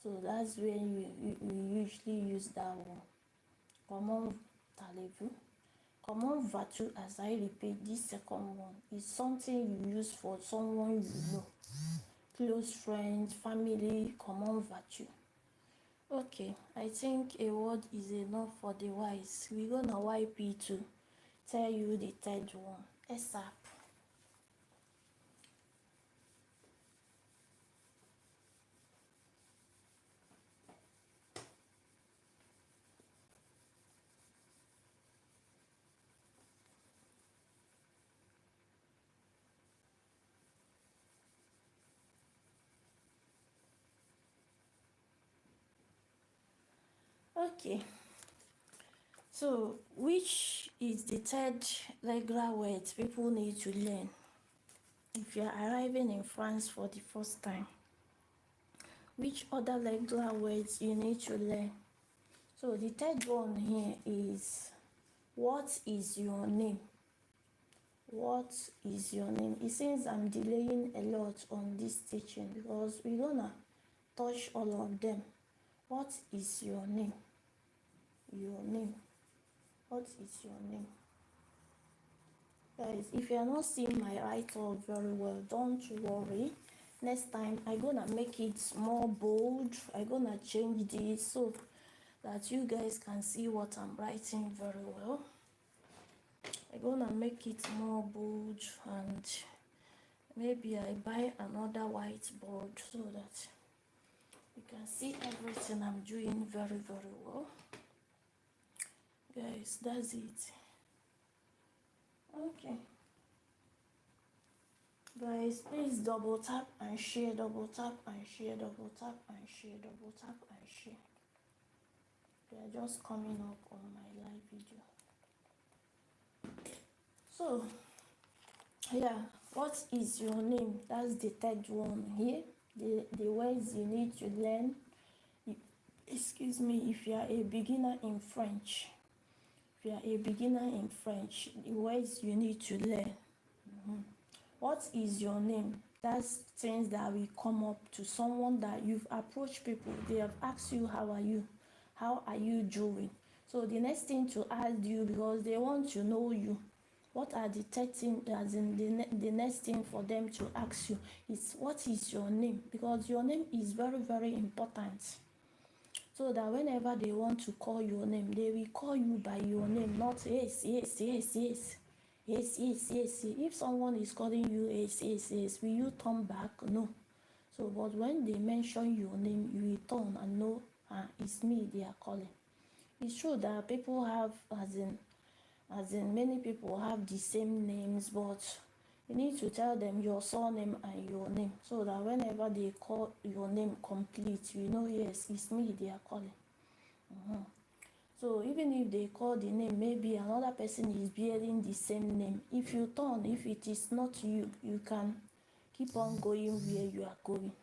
So that's when you usually use that one. Comment allez-vous. Comment vas-tu, as I repeat, this second one is something you use for someone you know. Close friends, family, comment vas-tu. Okay, I think a word is enough for the wise. We're gonna wipe it to tell you the third one. ASAP. Okay, so which is the third regular word people need to learn if you're arriving in France for the first time? Which other regular words you need to learn? So the third one here is, what is your name? What is your name? It seems I'm delaying a lot on this teaching because we're gonna touch all of them. What is your name? Your name. What is your name? Guys, if you are not seeing my write-up very well, don't worry. Next time I'm gonna make it more bold. I'm gonna change this so that you guys can see what I'm writing very well. I'm gonna make it more bold, and maybe I buy another whiteboard so that you can see everything I'm doing very, very well. Guys, that's it. Okay. Guys, please double tap and share, double tap and share, double tap and share, double tap and share. They are just coming up on my live video. So, yeah, what is your name? That's the third one here. The words you need to learn excuse me, if you are a beginner in French, if you are a beginner in French, the words you need to learn. What is your name? That's things that will come up to someone that you've approached people. They have asked you, how are you? How are you doing? So the next thing to ask you, because they want to know you, what are the third thing, as in the next thing for them to ask you is, what is your name? Because your name is very, very important. So that whenever they want to call your name, they will call you by your name, not yes, yes, yes, yes. Yes, yes, yes. If someone is calling you yes, yes, yes, will you turn back? No. So, but when they mention your name, you will turn and know, it's me they are calling. It's true that people have, as in many people have the same names, but you need to tell them your surname and your name, so that whenever they call your name complete, you know, yes, it's me they are calling. So even if they call the name, maybe another person is bearing the same name. If you turn, if it is not you, you can keep on going where you are going.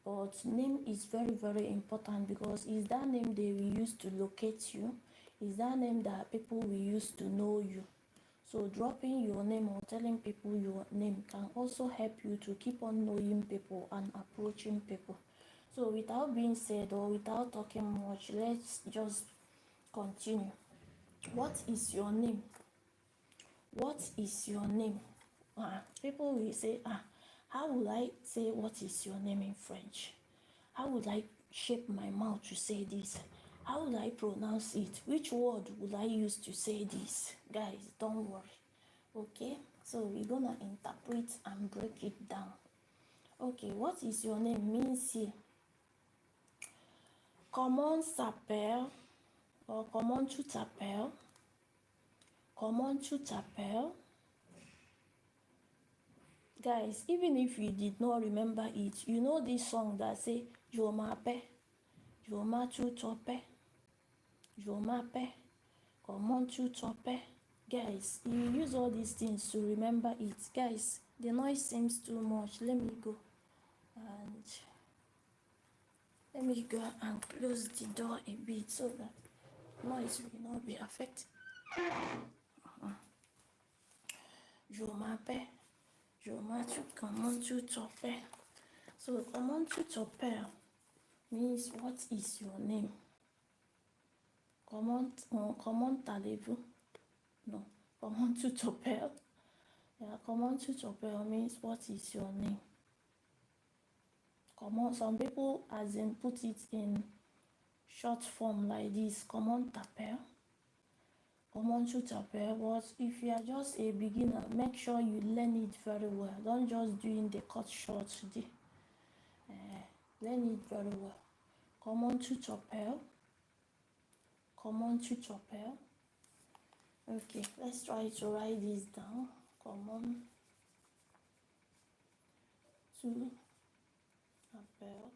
But name is very, very important, because it's that name they will use to locate you. It's that name that people will use to know you. So dropping your name or telling people your name can also help you to keep on knowing people and approaching people. So without being said or without talking much, let's just continue. What is your name? What is your name? People will say, how will I say what is your name in French? How would I shape my mouth to say this? How would I pronounce it? Which word would I use to say this? Guys, don't worry. Okay? So we're gonna interpret and break it down. Okay, what is your name means here. Comment s'appelle or comment tu t'appelles? Comment tu t'appelles? Guys, even if you did not remember it, you know this song that say, Je m'appelle, je m'appelle, je m'appelle, comment tu t'appelles? Guys, you use all these things to remember it. Guys, the noise seems too much. Let me go and close the door a bit so that noise will not be affected. Je m'appelle, comment tu t'appelles? So, comment tu t'appelles means what is your name? Comment allez-vous? No, comment tu t'appelles? Yeah, comment tu t'appelles means what is your name? Some people as in put it in short form like this, comment t'appelles? Comment tu t'appelles? But if you are just a beginner, make sure you learn it very well. Don't just do in the cut short today. Learn it very well. Comment tu t'appelles? Comment tu t'appelles? Okay, let's try to write this down. Comment tu t'appelles?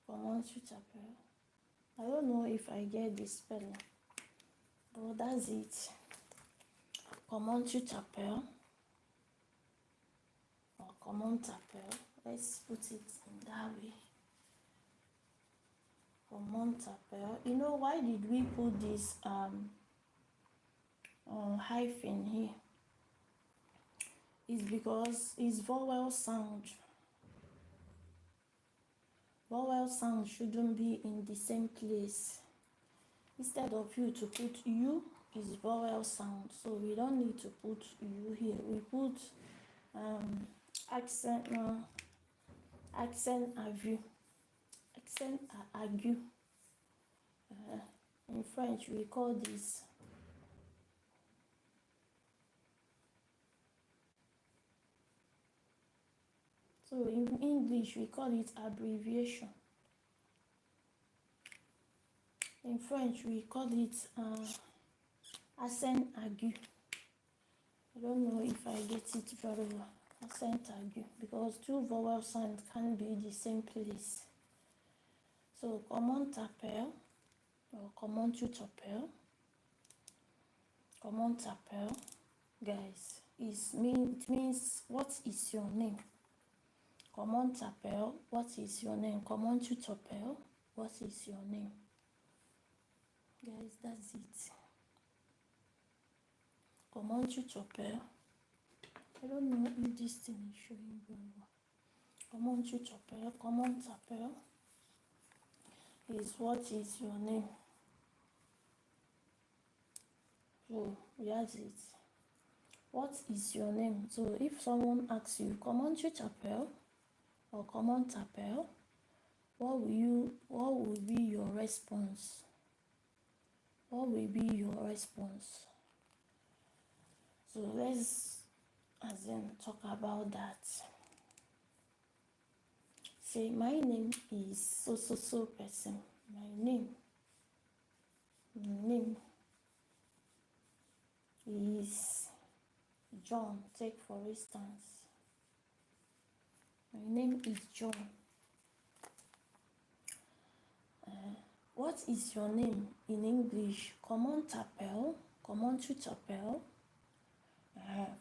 Comment tu t'appelles? I don't know if I get the spelling, but that's it. Comment tu t'appelles? Or comment t'appelles? Let's put it in that way. Comment t'appelles? You know, why did we put this hyphen here? It's because it's vowel sound. Vowel sound shouldn't be in the same place. Instead of you to put U, is vowel sound. So we don't need to put U here. We put accent aigu. Accent aigu. In French, we call this so in English we call it abbreviation. In French we call it accent aigu. I don't know if I get it very well. Accent aigu, because two vowel sounds can be the same place. So comment t'appelles or comment tu t'appelles? Comment t'appelles, guys, it means what is your name? Comment t'appelles? What is your name? Comment tu t'appelles? What is your name? Guys, that's it. Comment tu t'appelles? I don't know if this thing is showing very well. Comment tu t'appelles? Comment t'appelles? Is what is your name? So, that's it. What is your name? So, if someone asks you, comment tu t'appelles? Or comment t'appelles? What will be your response? What will be your response? So let's talk about that. Say, my name is so person. My name is John. Take for instance. My name is John. What is your name in English? Comment t'appelles? Comment tu t'appelles?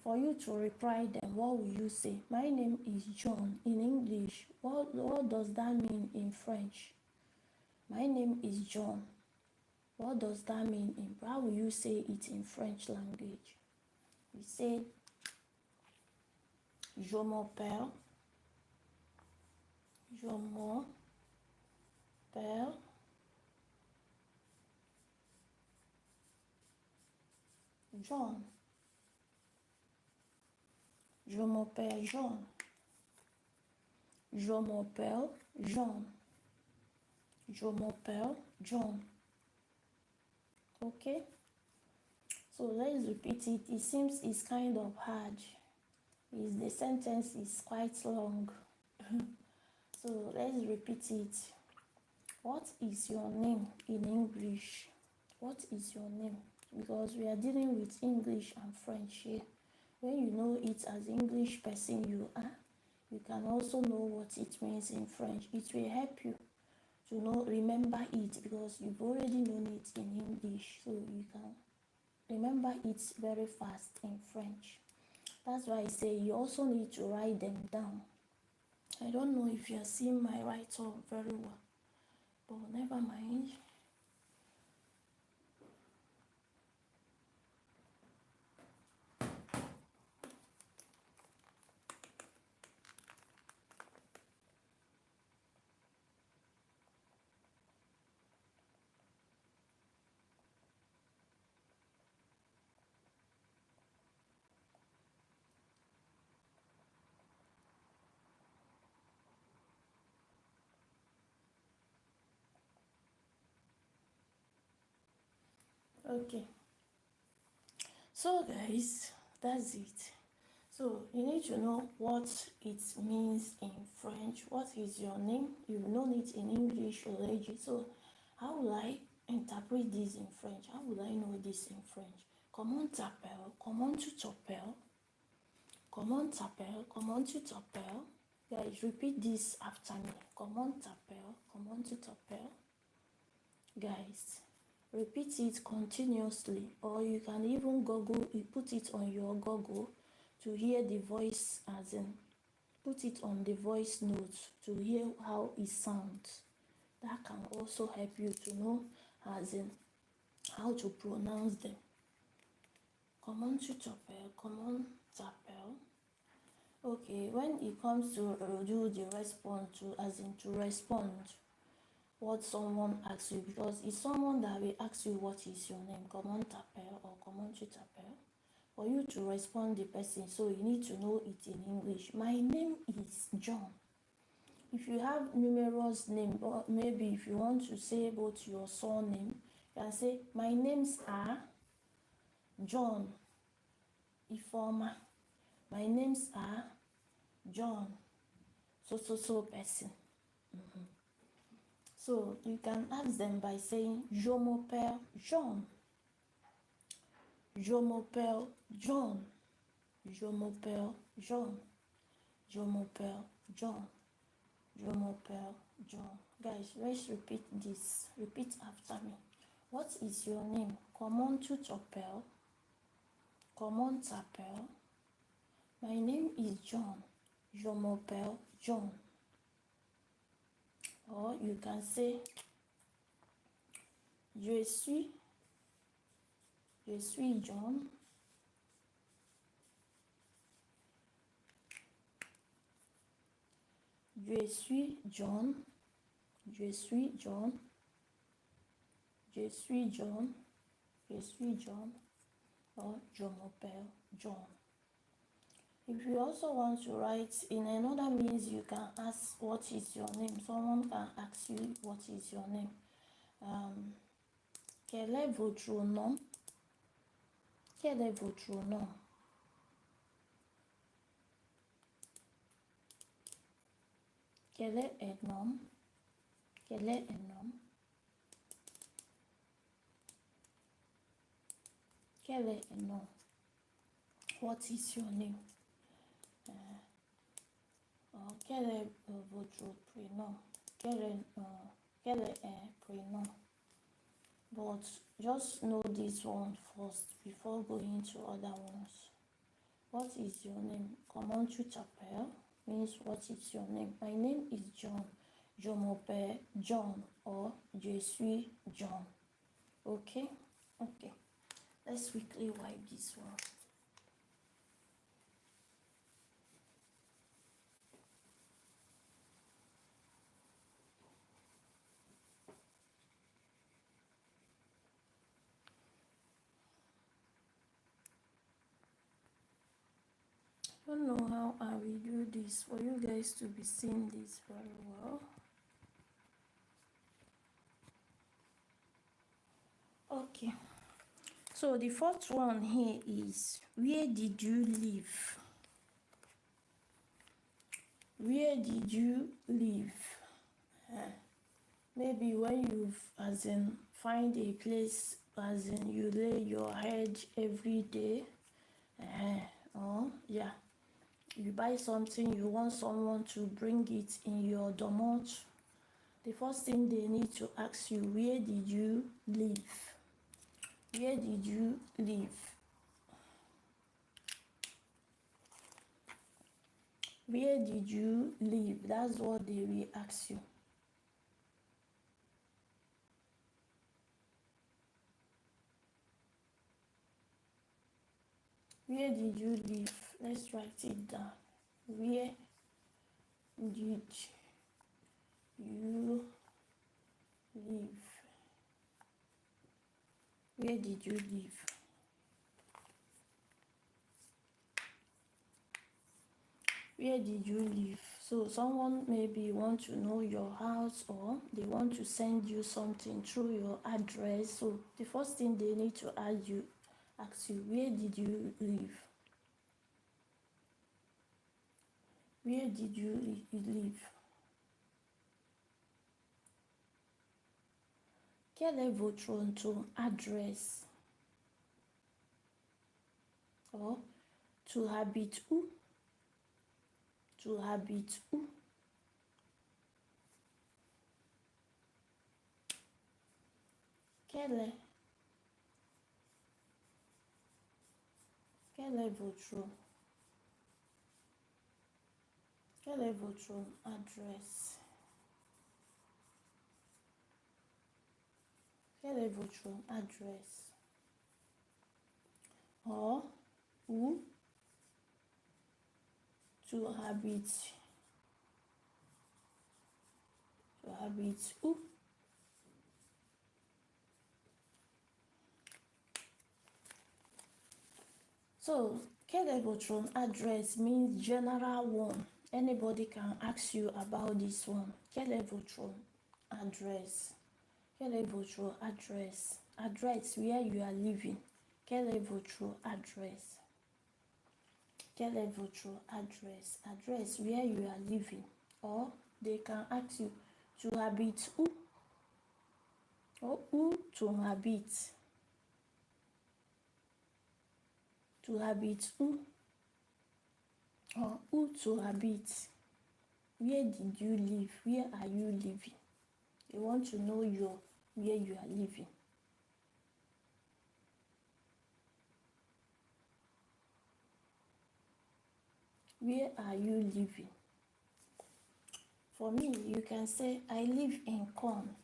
For you to reply them, what will you say? My name is John in English. What does that mean in French? My name is John. What does that mean how will you say it in French language? You say, je m'appelle. Je m'appelle John. Je m'appelle John. Je m'appelle John. Je m'appelle John. Okay? So let's repeat it. It seems it's kind of hard. The sentence is quite long. So let's repeat it. What is your name in English? What is your name? Because we are dealing with English and French here. When you know it as English person you are, you can also know what it means in French. It will help you to remember it because you've already known it in English. So you can remember it very fast in French. That's why I say you also need to write them down. I don't know if you're seeing my write-up very well, but never mind. Okay. So guys, that's it. So you need to know what it means in French. What is your name? You've known it in English already. So how will I interpret this in French? How will I know this in French? Comment t'appelles? Comment tu t'appelles? Comment t'appelles? Comment tu t'appelles? Guys, repeat this after me. Comment t'appelles? Comment tu t'appelles? Guys, repeat it continuously, or you can even put it on your Google to hear the voice, as in put it on the voice notes to hear how it sounds. That can also help you to know, as in how to pronounce them. Comment tu t'appelles? Comment t'appelles? Okay, when it comes to do the response, to respond what someone asks you, because it's someone that will ask you what is your name, comment t'appelles or comment tu t'appelles. For you to respond the person, so you need to know it in English. My name is John. If you have numerous names, or maybe if you want to say both your surname, you can say my names are John Ifoma. My names are John so person. So you can ask them by saying je m'appelle John. Je m'appelle John. Je m'appelle John. Je m'appelle John. Je m'appelle John. Guys, let's repeat this. Repeat after me. What is your name? Comment tu t'appelles? Comment t'appelles? My name is John. Je m'appelle John. Or you can say je suis John. Je suis John. Je suis John. Je suis John. Je suis John. Or je m'appelle John. If you also want to write in another means, you can ask what is your name. Someone can ask you what is your name. Quel est votre nom? Quel est votre nom? Quel est un nom? Quel est un nom? Quel est un nom? What is your name? Quel est votre prénom? Quel est un prénom? But just know this one first before going to other ones. What is your name? Comment tu t'appelles? Means what is your name? My name is John. Je m'appelle John or je suis John. Okay? Okay. Let's quickly wipe this one. I don't know how I will do this for you guys to be seeing this very well. Okay. So the fourth one here is, where did you live? Where did you live? Maybe when you've, as in, find a place, as in, you lay your head every day. Or, yeah, you buy something, you want someone to bring it in your domot. The first thing they need to ask you, where did you live? Where did you live? Where did you live? That's what they will ask you. Where did you live? Let's write it down. Where did you live? Where did you live? Where did you live? So someone maybe want to know your house, or they want to send you something through your address. So the first thing they need to ask you, where did you live? Where did you live? Quel est votre adresse? Or, tu habites où? Tu habites où? Quel est votre adresse? Quelle est votre adresse? Or, où tu habites? Tu habites où? So, quel est votre adresse means general one. Anybody can ask you about this one. Quel est votre adresse? Quel est votre adresse? Address where you are living. Quel est votre adresse? Quel est votre adresse? Address where you are living. Or they can ask you, tu habites où? Or où tu habites? Tu habites où? Or où tu habites? Where did you live? Where are you living? They want to know where you are living. Where are you living? For me, you can say, I live in Con.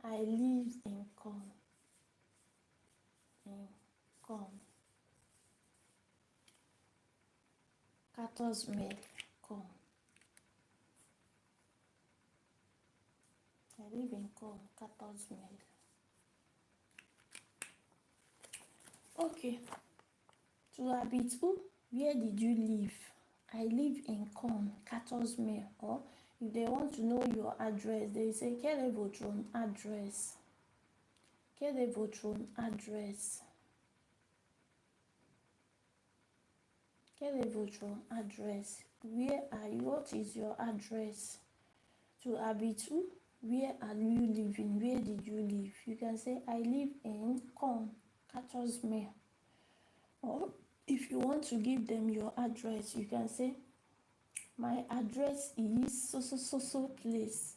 I live in Con. In Con. 14 mai, Con. I live in Con, 14 mai. Okay. To habit où? Where did you live? I live in Con, 14 mai. Or if they want to know your address, they say, quel est votre adresse? Quel est votre adresse? Quel est votre adresse? Where are you? What is your address? To habit où? Where are you living? Where did you live? You can say, I live in Con, 14 mai. Or if you want to give them your address, you can say, my address is so place.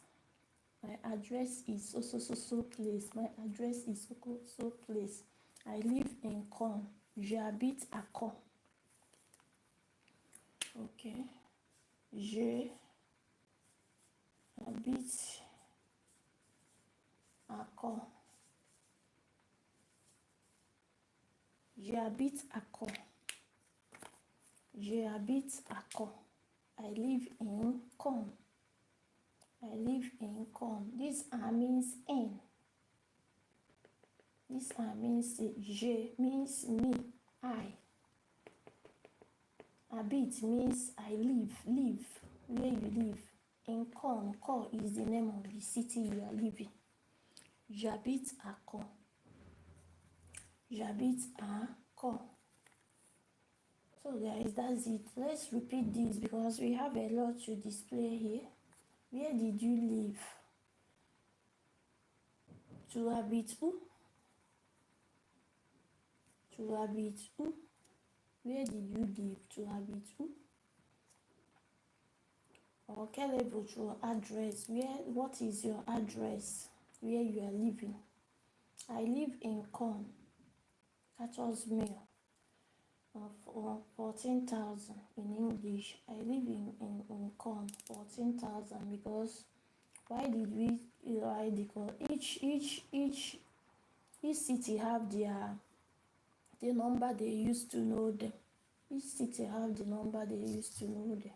My address is so place. My address is so place. I live in Con. J'habite à Con. Ok. J'habite à Con. J'habite à Con. J'habite à Con. I live in Con. I live in Con. This means in. This means je means me, I. Habit means I live, where you live. In Con, Con is the name of the city you are living. J'habite à Con. J'habite à Con. So guys, that's it. Let's repeat this because we have a lot to display here. Where did you live? Tu habites où? Tu habites où? Where did you live? Tu habites où? Or quel est votre address? What is your address? Where you are living? I live in Con, 14 mil, of 14,000 in English. I live in Con, 14,000 because why did we write because each city have the number they used to know them. Each city have the number they used to know them.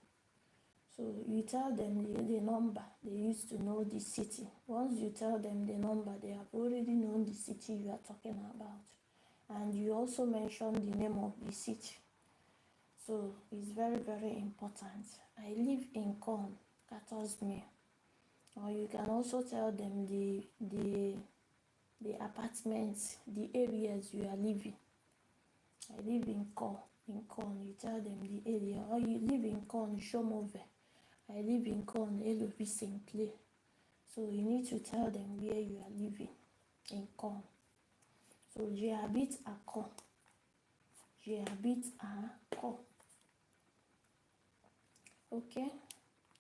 So you tell them the number they used to know the city. Once you tell them the number, they have already known the city you are talking about. And you also mention the name of the city. So it's very, very important. I live in Con, 14 mai. Or you can also tell them the apartments, the areas you are living. I live in Con, you tell them the area. Or you live in Con, Chomove. I live in Con, Elovi St. Clair. So you need to tell them where you are living in Con. So j'habite à Con. J'habite à Con. Okay.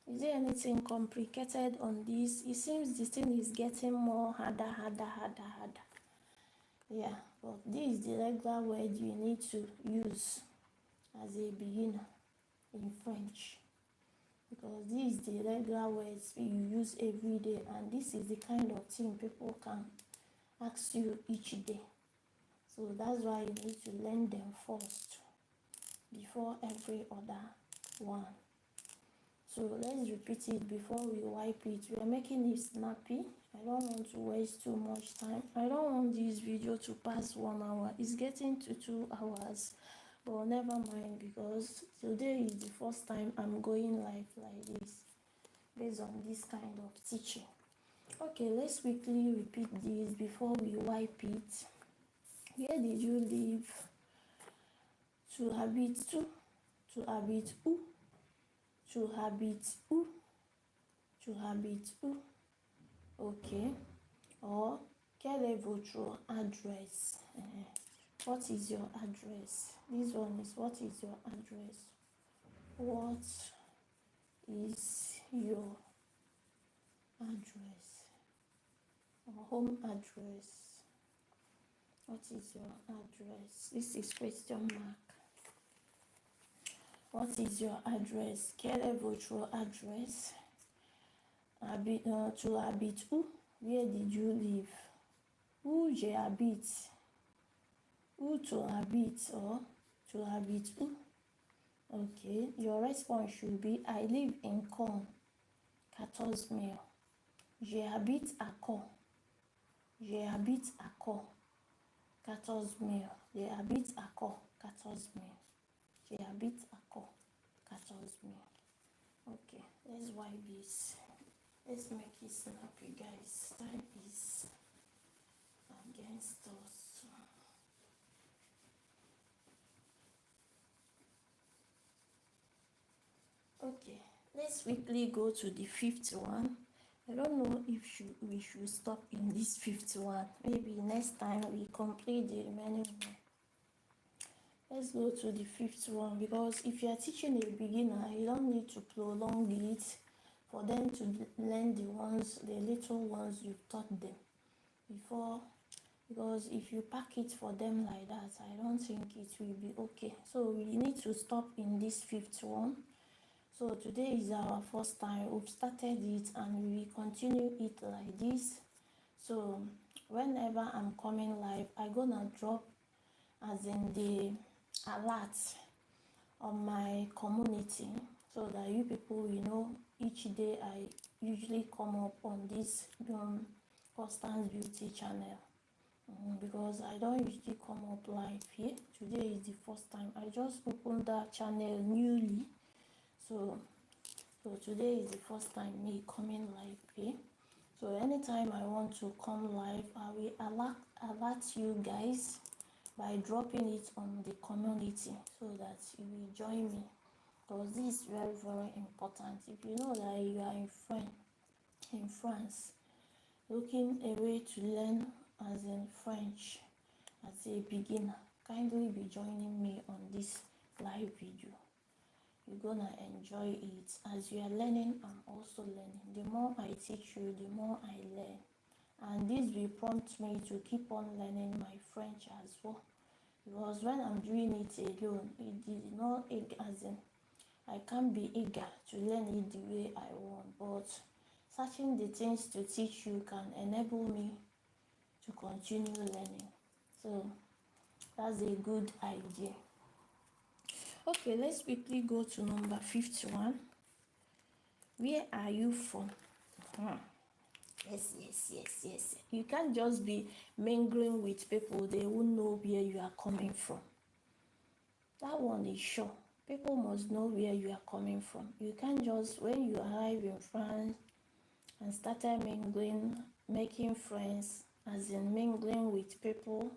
Is there anything complicated on this? It seems this thing is getting more harder. Yeah, but this is the regular word you need to use as a beginner in French. Because this is the regular words you use every day, and this is the kind of thing people can ask you each day. So that's why you need to learn them first before every other one. So let's repeat it before we wipe it. We are making it snappy. I don't want to waste too much time. I don't want this video to pass 1 hour. It's getting to 2 hours. But never mind, because today is the first time I'm going live like this based on this kind of teaching. Okay, let's quickly repeat this before we wipe it. Where did you live? Tu habites où? Tu habites où? Tu habites où? Tu habites où? Okay. Or quel est votre adresse? What is your address? This one is what is your address? What is your address or home address. What is your address? This is question mark. What is your address? Quel est votre adresse? Tu habites où? Where did you live? Où j'habite? Où tu habites? Or tu habites où? Okay, your response should be I live in Caen, 14 miles. J'habite à Caen. J'habite à Caen, 14 miles. J'habite à Caen, 14 miles. J'habite à Caen, 14 miles. Okay, let's wipe this. Let's make it snappy, guys. Time is against us. Okay, let's quickly go to the fifth one. I don't know if we should stop in this fifth one. Maybe next time we complete the remaining one. Let's go to the fifth one, because if you are teaching a beginner, you don't need to prolong it for them to learn the little ones you've taught them before, because if you pack it for them like that, I don't think it will be okay. So we need to stop in this fifth one. So today is our first time. We've started it and we will continue it like this. So whenever I'm coming live, I'm gonna drop as in the alert on my community, so that you people will know each day I usually come up on this Constance Beauty channel. Because I don't usually come up live here. Today is the first time. I just opened that channel newly. So today is the first time me coming live here. So anytime I want to come live, I will alert you guys by dropping it on the community, so that you will join me, because this is very, very important. If you know that you are in France looking a way to learn as in French as a beginner, kindly be joining me on this live video. You're gonna enjoy it. As you are learning, I'm also learning. The more I teach you, the more I learn, and this will prompt me to keep on learning my French as well, because when I'm doing it alone, it is not as in I can't be eager to learn it the way I want, but searching the things to teach you can enable me to continue learning. So that's a good idea. Okay, let's quickly go to number 51. Where are you from? Yes. You can't just be mingling with people. They won't know where you are coming from. That one is sure. People must know where you are coming from. You can't just, when you arrive in France and started mingling, making friends, as in mingling with people,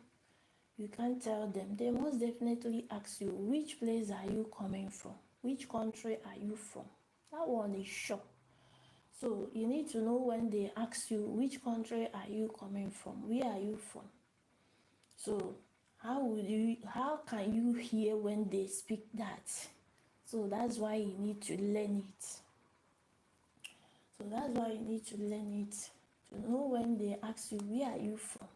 you can't tell them. They must definitely ask you, which place are you coming from? Which country are you from? That one is sure. So you need to know when they ask you, which country are you coming from? Where are you from? So how can you hear when they speak that? So that's why you need to learn it. To know when they ask you, where are you from?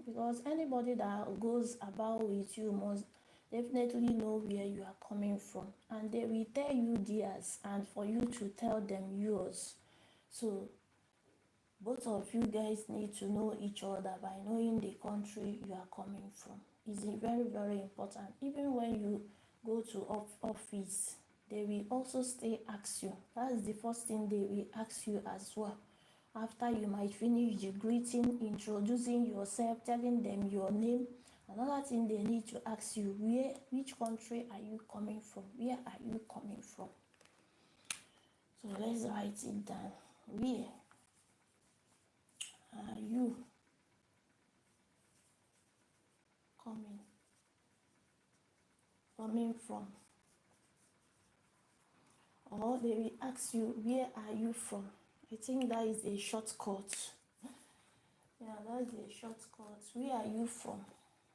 Because anybody that goes about with you must definitely know where you are coming from, and they will tell you theirs, and for you to tell them yours. So both of you guys need to know each other by knowing the country you are coming from. It's very, very important. Even when you go to office, they will also still ask you. That's the first thing they will ask you as well. After you might finish the greeting, introducing yourself, telling them your name, another thing they need to ask you, which country are you coming from? Where are you coming from? So let's write it down. Where are you coming from? Or they will ask you, where are you from? I think that is a shortcut. Yeah, that's a shortcut. Where are you from?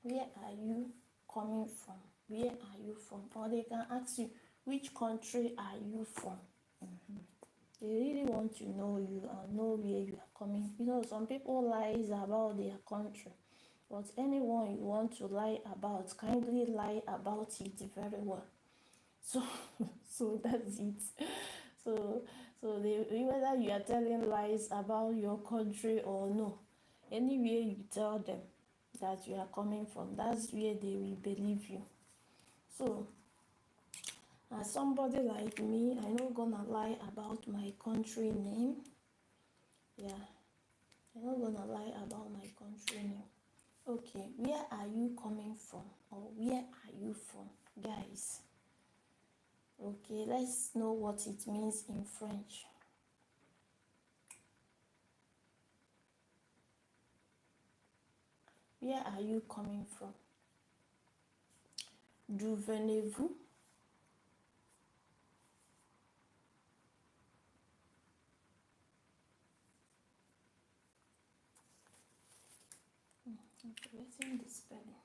Where are you coming from? Where are you from? Or they can ask you, which country are you from? They really want to know you and know where you are coming. You know, some people lies about their country, but anyone you want to lie about, kindly lie about it very well. So, so that's it. So, so whether you are telling lies about your country or no, anywhere you tell them that you are coming from, that's where they will believe you. So, as somebody like me, I'm not gonna lie about my country name. Yeah, I'm not gonna lie about my country name. Okay, where are you coming from? Or where are you from, guys? Okay, let's know what it means in French. Where are you coming from? D'où venez-vous? I'm forgetting the spelling.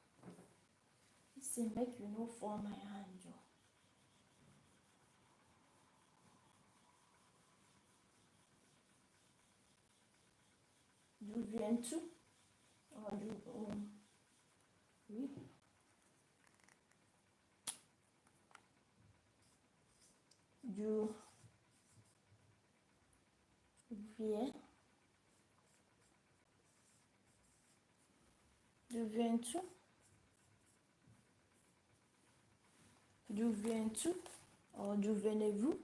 It's a make you know for my hand. D'où viens-tu? Or oui. D'où viens? D'où viens-tu? D'où viens-tu? Or d'où venez-vous?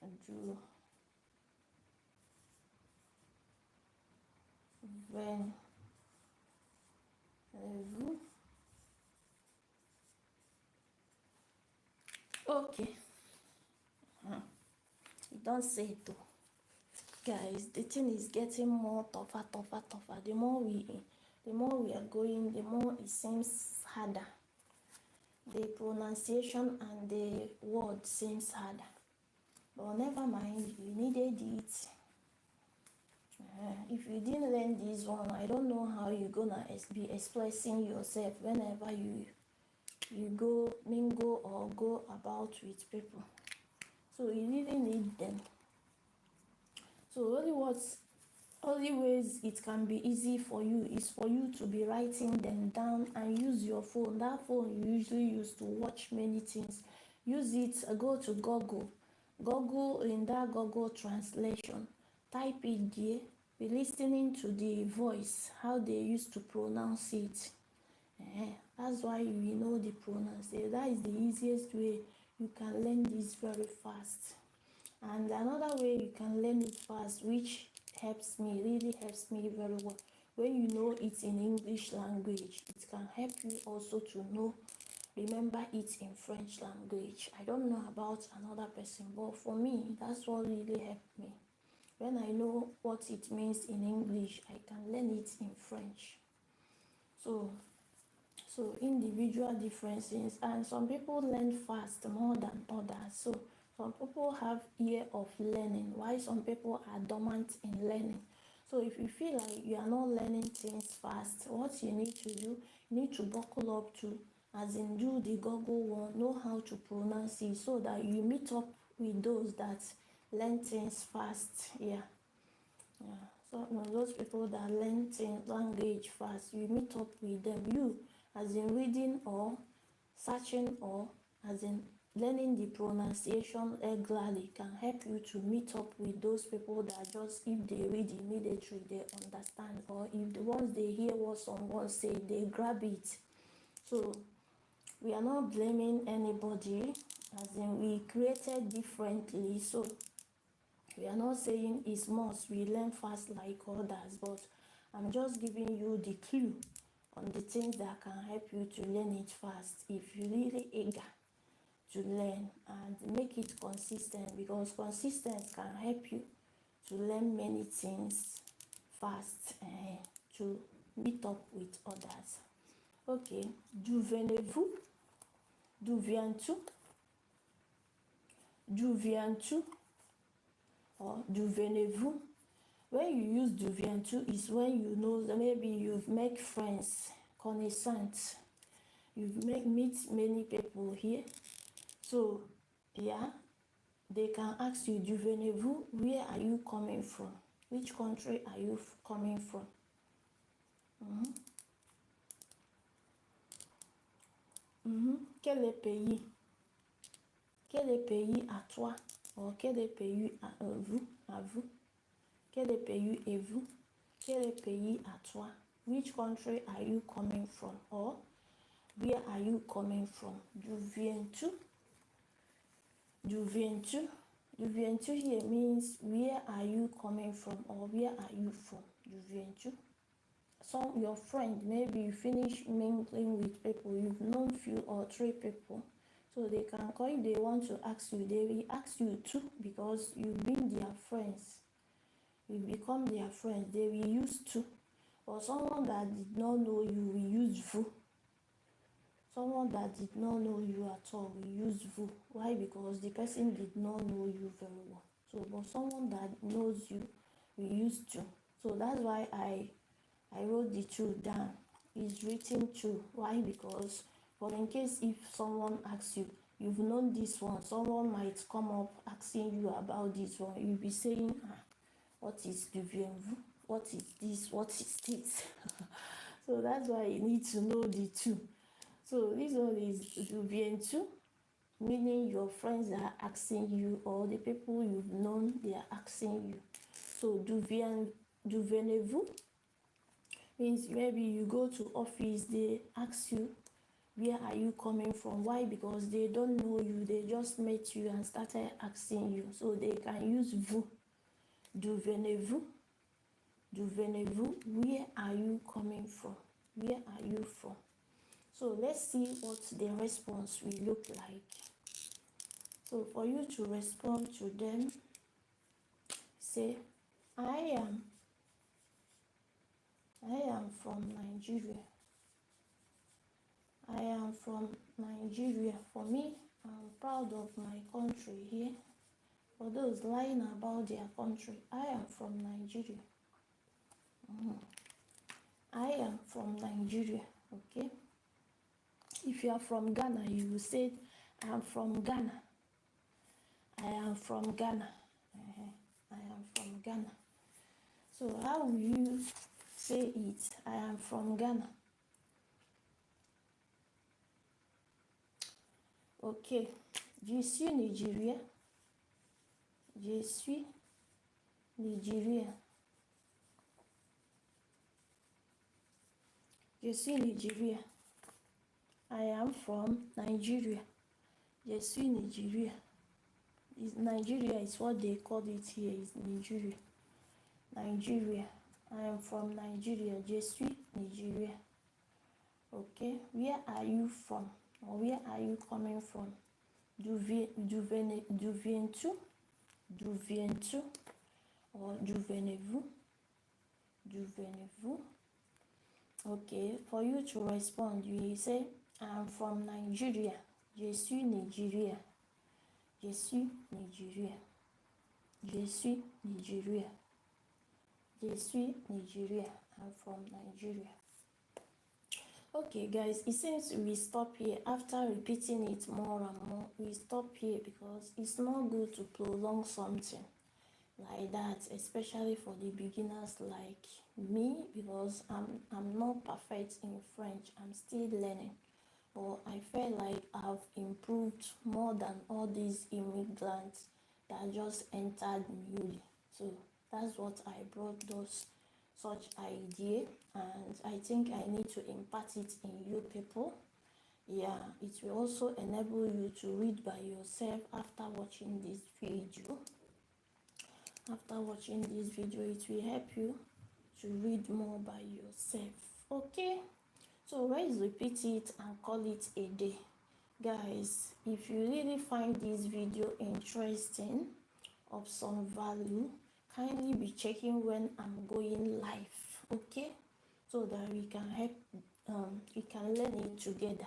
D'où venez-vous? Okay. Don't say it though. Guys, the thing is getting more tougher. The more we are going, the more it seems harder. The pronunciation and the word seems harder. But never mind, you needed it. If you didn't learn this one, I don't know how you're gonna be expressing yourself whenever you go mingle or go about with people. So you really need them. So only ways it can be easy for you is for you to be writing them down and use your phone. That phone you usually use to watch many things. Use it, go to Google. Google, in that Google translation, type it there, be listening to the voice, how they used to pronounce it. That's why you know the pronunciation. That is the easiest way you can learn this very fast. And another way you can learn it fast, which helps me, really helps me very well, when you know it's in English language, it can help you also to know, remember it in French language. I don't know about another person, but for me, that's what really helped me. When I know what it means in English, I can learn it in French. So individual differences, and some people learn fast more than others. So some people have ear of learning, while some people are dormant in learning. So if you feel like you are not learning things fast, what you need to do, you need to buckle up to, as in do the Google one, know how to pronounce it, so that you meet up with those that learn things fast. Yeah. So those people that learn language fast, you meet up with them. You, as in reading or searching or as in learning the pronunciation regularly, can help you to meet up with those people that just, if they read immediately, they understand, or if the ones they hear what someone say, they grab it. So we are not blaming anybody, as in we created differently. So we are not saying it's must we learn fast like others, but I'm just giving you the clue on the things that can help you to learn it fast if you're really eager to learn, and make it consistent, because consistent can help you to learn many things fast and to meet up with others. Okay, d'où venez-vous? D'où viens-tu? D'où viens-tu? Or d'où venez-vous? When you use d'où viens-tu is when you know that maybe you've made friends, connaissance, you've meet many people here. So yeah, they can ask you, d'où venez-vous? Where are you coming from? Which country are you coming from? Quel est pays? Quel est pays à toi? Or quel est pays à vous? À vous? Quel est pays et vous? Quel est pays à toi? Which country are you coming from? Or where are you coming from? D'où viens-tu? D'où viens-tu? D'où viens-tu here means where are you coming from or where are you from? D'où viens-tu? Some your friend, maybe you finish mingling with people, you've known few or three people, so they can call you, they want to ask you, they will ask you too because you've been their friends, you become their friends, they will use to. Or someone that did not know you will use vous. Someone that did not know you at all will use vous. Why? Because the person did not know you very well. So, but someone that knows you will use to. So that's why I wrote the two down. It's written two. Why? Because for in case if someone asks you, you've known this one, someone might come up asking you about this one. You'll be saying, what is deviens-vous? What is this? What is this? So that's why you need to know the two. So this one is deviens-tu, meaning your friends are asking you or the people you've known, they are asking you. So d'où venez-vous means maybe you go to office, they ask you, where are you coming from? Why? Because they don't know you, they just met you and started asking you. So they can use vous. D'où venez-vous? D'où venez-vous? Where are you coming from? Where are you from? So let's see what the response will look like. So for you to respond to them, say, I am from Nigeria. I am from Nigeria. For me, I'm proud of my country here. For those lying about their country, I am from Nigeria. I am from Nigeria, okay? If you are from Ghana, you will say, I am from Ghana. I am from Ghana. I am from Ghana. So how will you say it? I am from Ghana. Okay. Je suis Nigérien. Je suis Nigérien. Je suis Nigérien. I am from Nigeria. Je suis Nigeria. Nigeria is what they call it here, is Nigeria. Nigeria. I am from Nigeria. Je suis Nigeria. Okay. Where are you from? Or where are you coming from? D'où viens-tu? D'où viens-tu? Or d'où venez-vous? D'où venez-vous? Okay, for you to respond, you say, I'm from Nigeria. Je suis Nigeria. Je suis Nigeria. Je suis Nigeria. Je suis Nigeria. I'm from Nigeria. Okay, guys, it seems we stop here. After repeating it more and more, we stop here because it's not good to prolong something like that, especially for the beginners like me, because I'm not perfect in French. I'm still learning, but I feel like I've improved more than all these immigrants that just entered newly. So that's what I brought those such idea, and I think I need to impart it in you people. Yeah, it will also enable you to read by yourself after watching this video. After watching this video, it will help you to read more by yourself. Okay, so let's repeat it and call it a day. Guys, if you really find this video interesting, of some value, kindly be checking when I'm going live, okay, so that we can help, we can learn it together.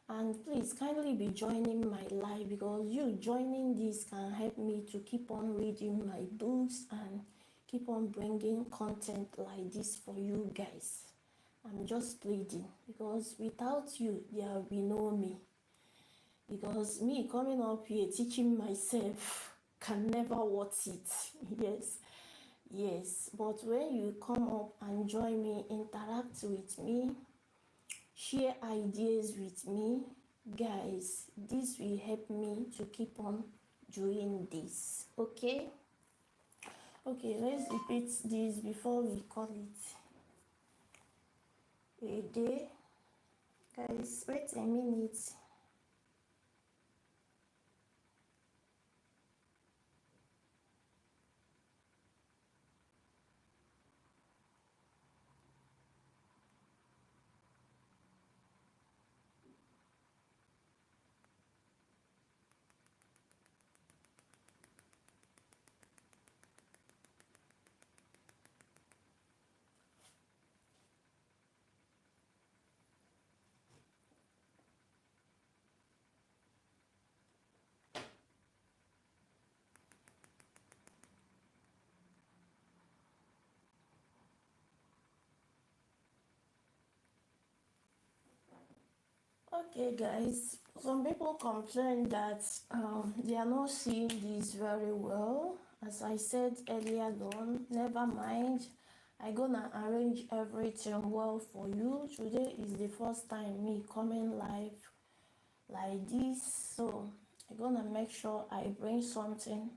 And please kindly be joining my live, because you joining this can help me to keep on reading my books and keep on bringing content like this for you guys. I'm just pleading, because without you there will be no me. Because me coming up here teaching myself, can never worth it. Yes, yes. But when you come up and join me, interact with me, share ideas with me, guys, this will help me to keep on doing this. Okay, okay, let's repeat this before we call it a day. Guys, wait a minute. Okay, guys, some people complain that they are not seeing this very well. As I said earlier on, never mind. I'm gonna arrange everything well for you. Today is the first time me coming live like this, so I'm gonna make sure I bring something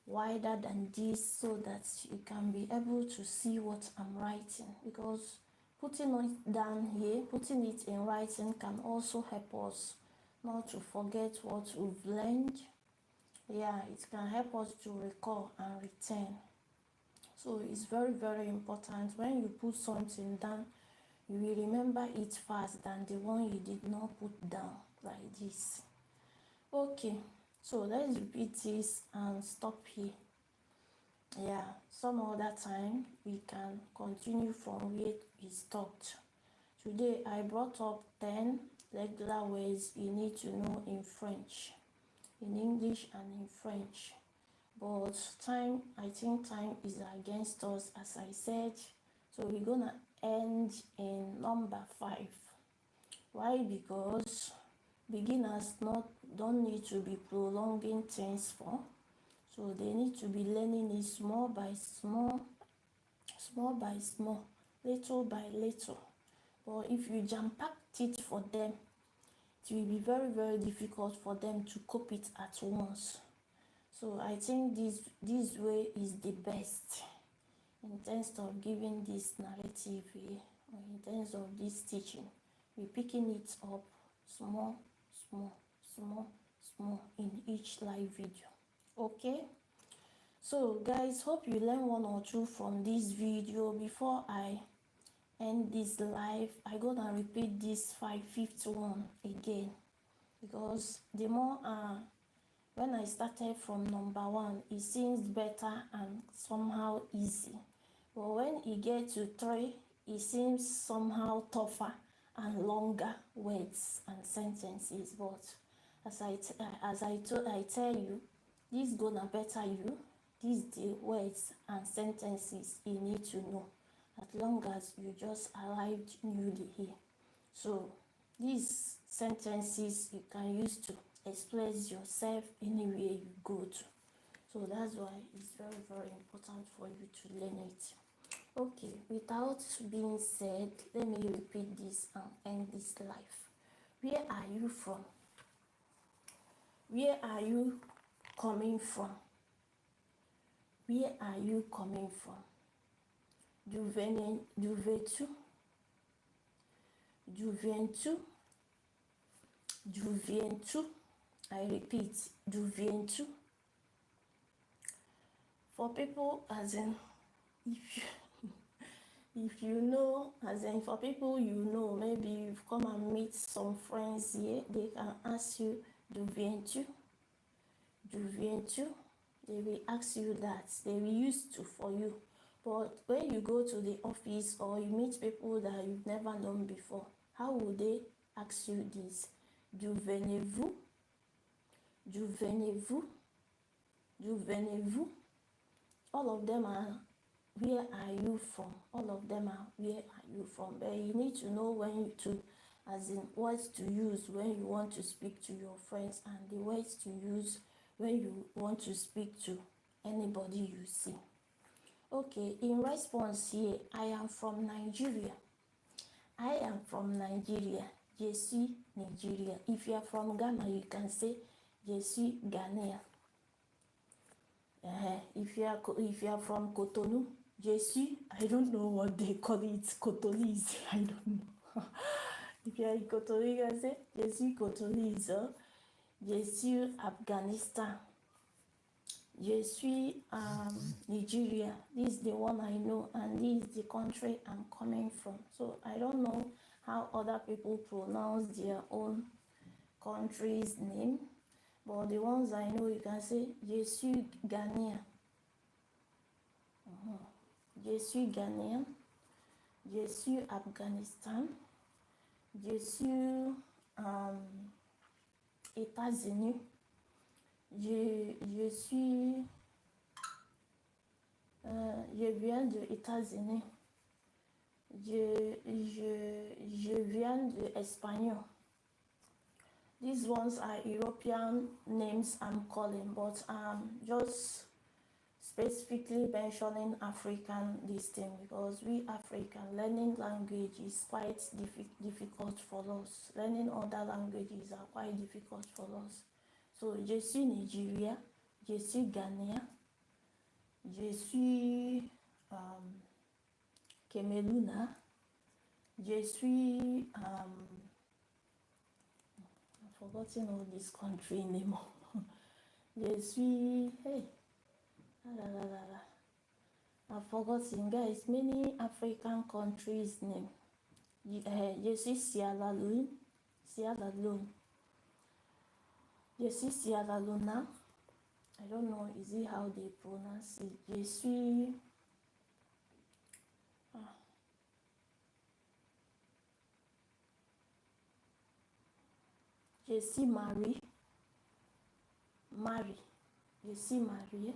wider than this so that you can be able to see what I'm writing, because putting it down here, putting it in writing can also help us not to forget what we've learned. Yeah, it can help us to recall and retain. So it's very, very important. When you put something down, you will remember it fast than the one you did not put down like this. Okay, so let's repeat this and stop here. Yeah, some other time we can continue from where we stopped. Today I brought up 10 regular words you need to know in French, in English and in French. But time, I think time is against us, as I said. So we're gonna end in number 5. Why? Because beginners don't need to be prolonging things for. So they need to be learning it small by small, small by small, little by little. But if you jam packed it for them, it will be very, very difficult for them to cope it at once. So I think this way is the best in terms of giving this narrative here, or in terms of this teaching. We're picking it up small, small, small, small in each live video. Okay? So guys, hope you learn one or two from this video. Before I end this live, I'm gonna repeat this 5/5 one again, because the more when I started from number 1, it seems better and somehow easy, but when it gets to 3, it seems somehow tougher and longer words and sentences. But as I tell you, this gonna better you. These the words and sentences you need to know, as long as you just arrived newly here. So these sentences you can use to express yourself anywhere you go to. So that's why it's very, very important for you to learn it. Okay, without being said, let me repeat this and end this life. Where are you from? Where are you coming from? Where are you coming from? D'où viens-tu? D'où viens-tu? D'où viens-tu? I repeat, d'où viens-tu? For people, as in, if you, if you know, as in for people you know, maybe you've come and meet some friends here, they can ask you, d'où viens-tu? D'où viens-tu? They will ask you that. They will use to for you. But when you go to the office or you meet people that you've never known before, how would they ask you this? D'où venez-vous? D'où venez-vous? D'où venez-vous? All of them are, where are you from? All of them are, where are you from? But you need to know when to, as in what to use when you want to speak to your friends, and the words to use when you want to speak to anybody you see. Okay, in response here, I am from Nigeria. I am from Nigeria. Je suis Nigeria. If you are from Ghana, you can say Je suis Ghanaian. If you are from Cotonou, je suis, I don't know what they call it, Cotonese, I don't know. If you are in Cotonou, you can say je suis Cotonese. Je suis Afghanistan. Je suis Nigeria. This is the one I know, and this is the country I'm coming from. So I don't know how other people pronounce their own country's name, but the ones I know, you can say Je suis Ghanaian. Je suis Ghanaian. Je suis Afghanistan. Je suis États-Unis. Je suis je viens des États-Unis. Je viens de Espagne. These ones are European names I'm calling, but I'm just specifically mentioning African this thing because we African learning language is quite difficult for us. Learning other languages are quite difficult for us. So, je suis Nigeria, je suis Ghanaian, je suis Cameroona, je suis I've forgotten all this country name. Je suis I've forgotten, guys, many African countries name. Je suis Sierra Leone. Je suis Sierra Leone. I don't know, is it how they pronounce it? Je suis Marie. Je suis mariée.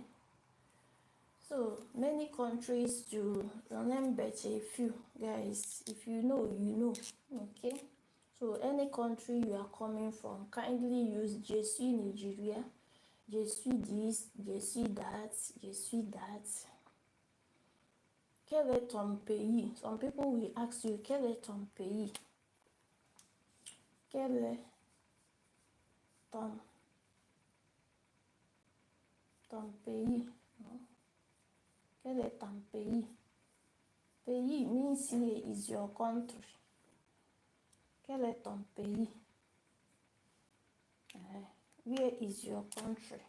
So many countries to name but a few, guys. If you know, you know. Okay. So any country you are coming from, kindly use Je suis Nigeria, je suis this, je suis that, je suis that. Quel est ton pays? Some people will ask you, quel est ton pays? Quel est ton pays? No? Quel est ton pays? Pays means here is your country. Quel est ton pays? Where is your country?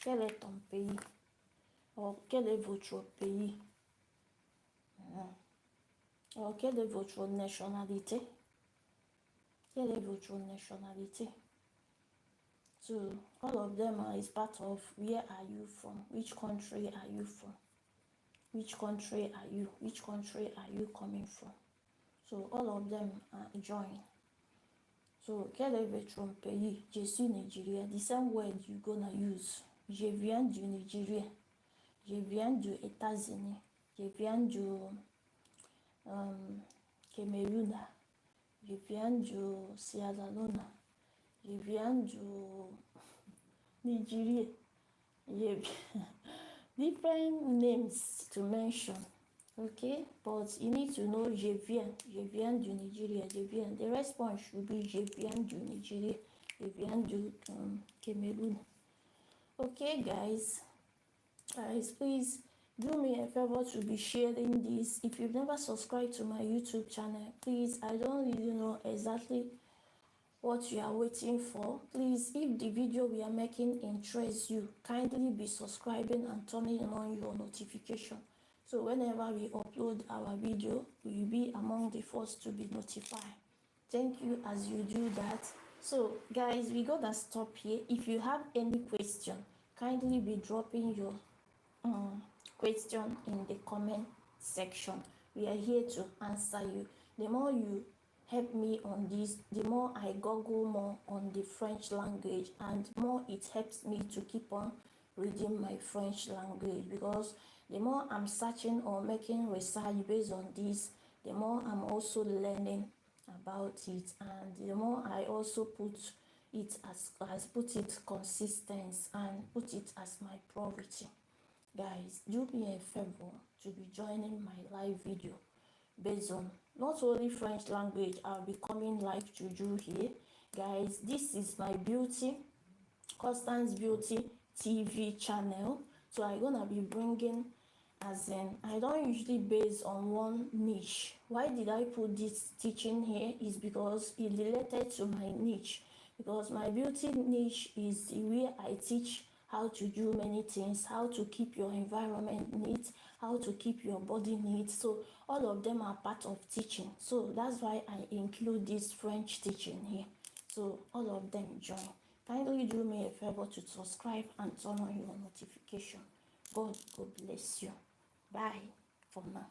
Quel est ton pays? Or quel est votre pays? Or quelle est votre nationalité? Quelle est votre nationalité? So all of them is part of where are you from? Which country are you from? Which country are you? Which country are you coming from? So all of them are joined. So quel est votre pays? Je suis Nigeria. The same word you're gonna use. Je viens du Nigeria. Je viens des États-Unis. Je viens du Cameroun. Je viens du Sierra Leone. Je viens du Nigeria. Different names to mention. Okay, but you need to know je viens du Nigeria, je viens. The response should be je viens du Nigeria, je viens du Cameroon. Okay, guys, please do me a favor to be sharing this. If you've never subscribed to my YouTube channel, please, I don't really know exactly what you are waiting for. Please, if the video we are making interests you, kindly be subscribing and turning on your notification. So whenever we upload our video, we will be among the first to be notified. Thank you as you do that. So guys, we gotta stop here. If you have any question, kindly be dropping your question in the comment section. We are here to answer you. The more you help me on this, the more I google more on the French language, and more it helps me to keep on reading my French language, because the more I'm searching or making research based on this, the more I'm also learning about it, and the more I also put put it consistent and put it as my priority. Guys, do me a favor to be joining my live video based on not only French language. I'll be coming live to do here. Guys, this is my beauty, Constance Beauty TV channel. So I'm gonna be bringing, as in, I don't usually base on one niche. Why did I put this teaching here is because it related to my niche, because my beauty niche is where I teach how to do many things, how to keep your environment neat, how to keep your body neat. So all of them are part of teaching. So that's why I include this French teaching here. So all of them join. Kindly do me a favor to subscribe and turn on your notification. God bless you. Bye for now.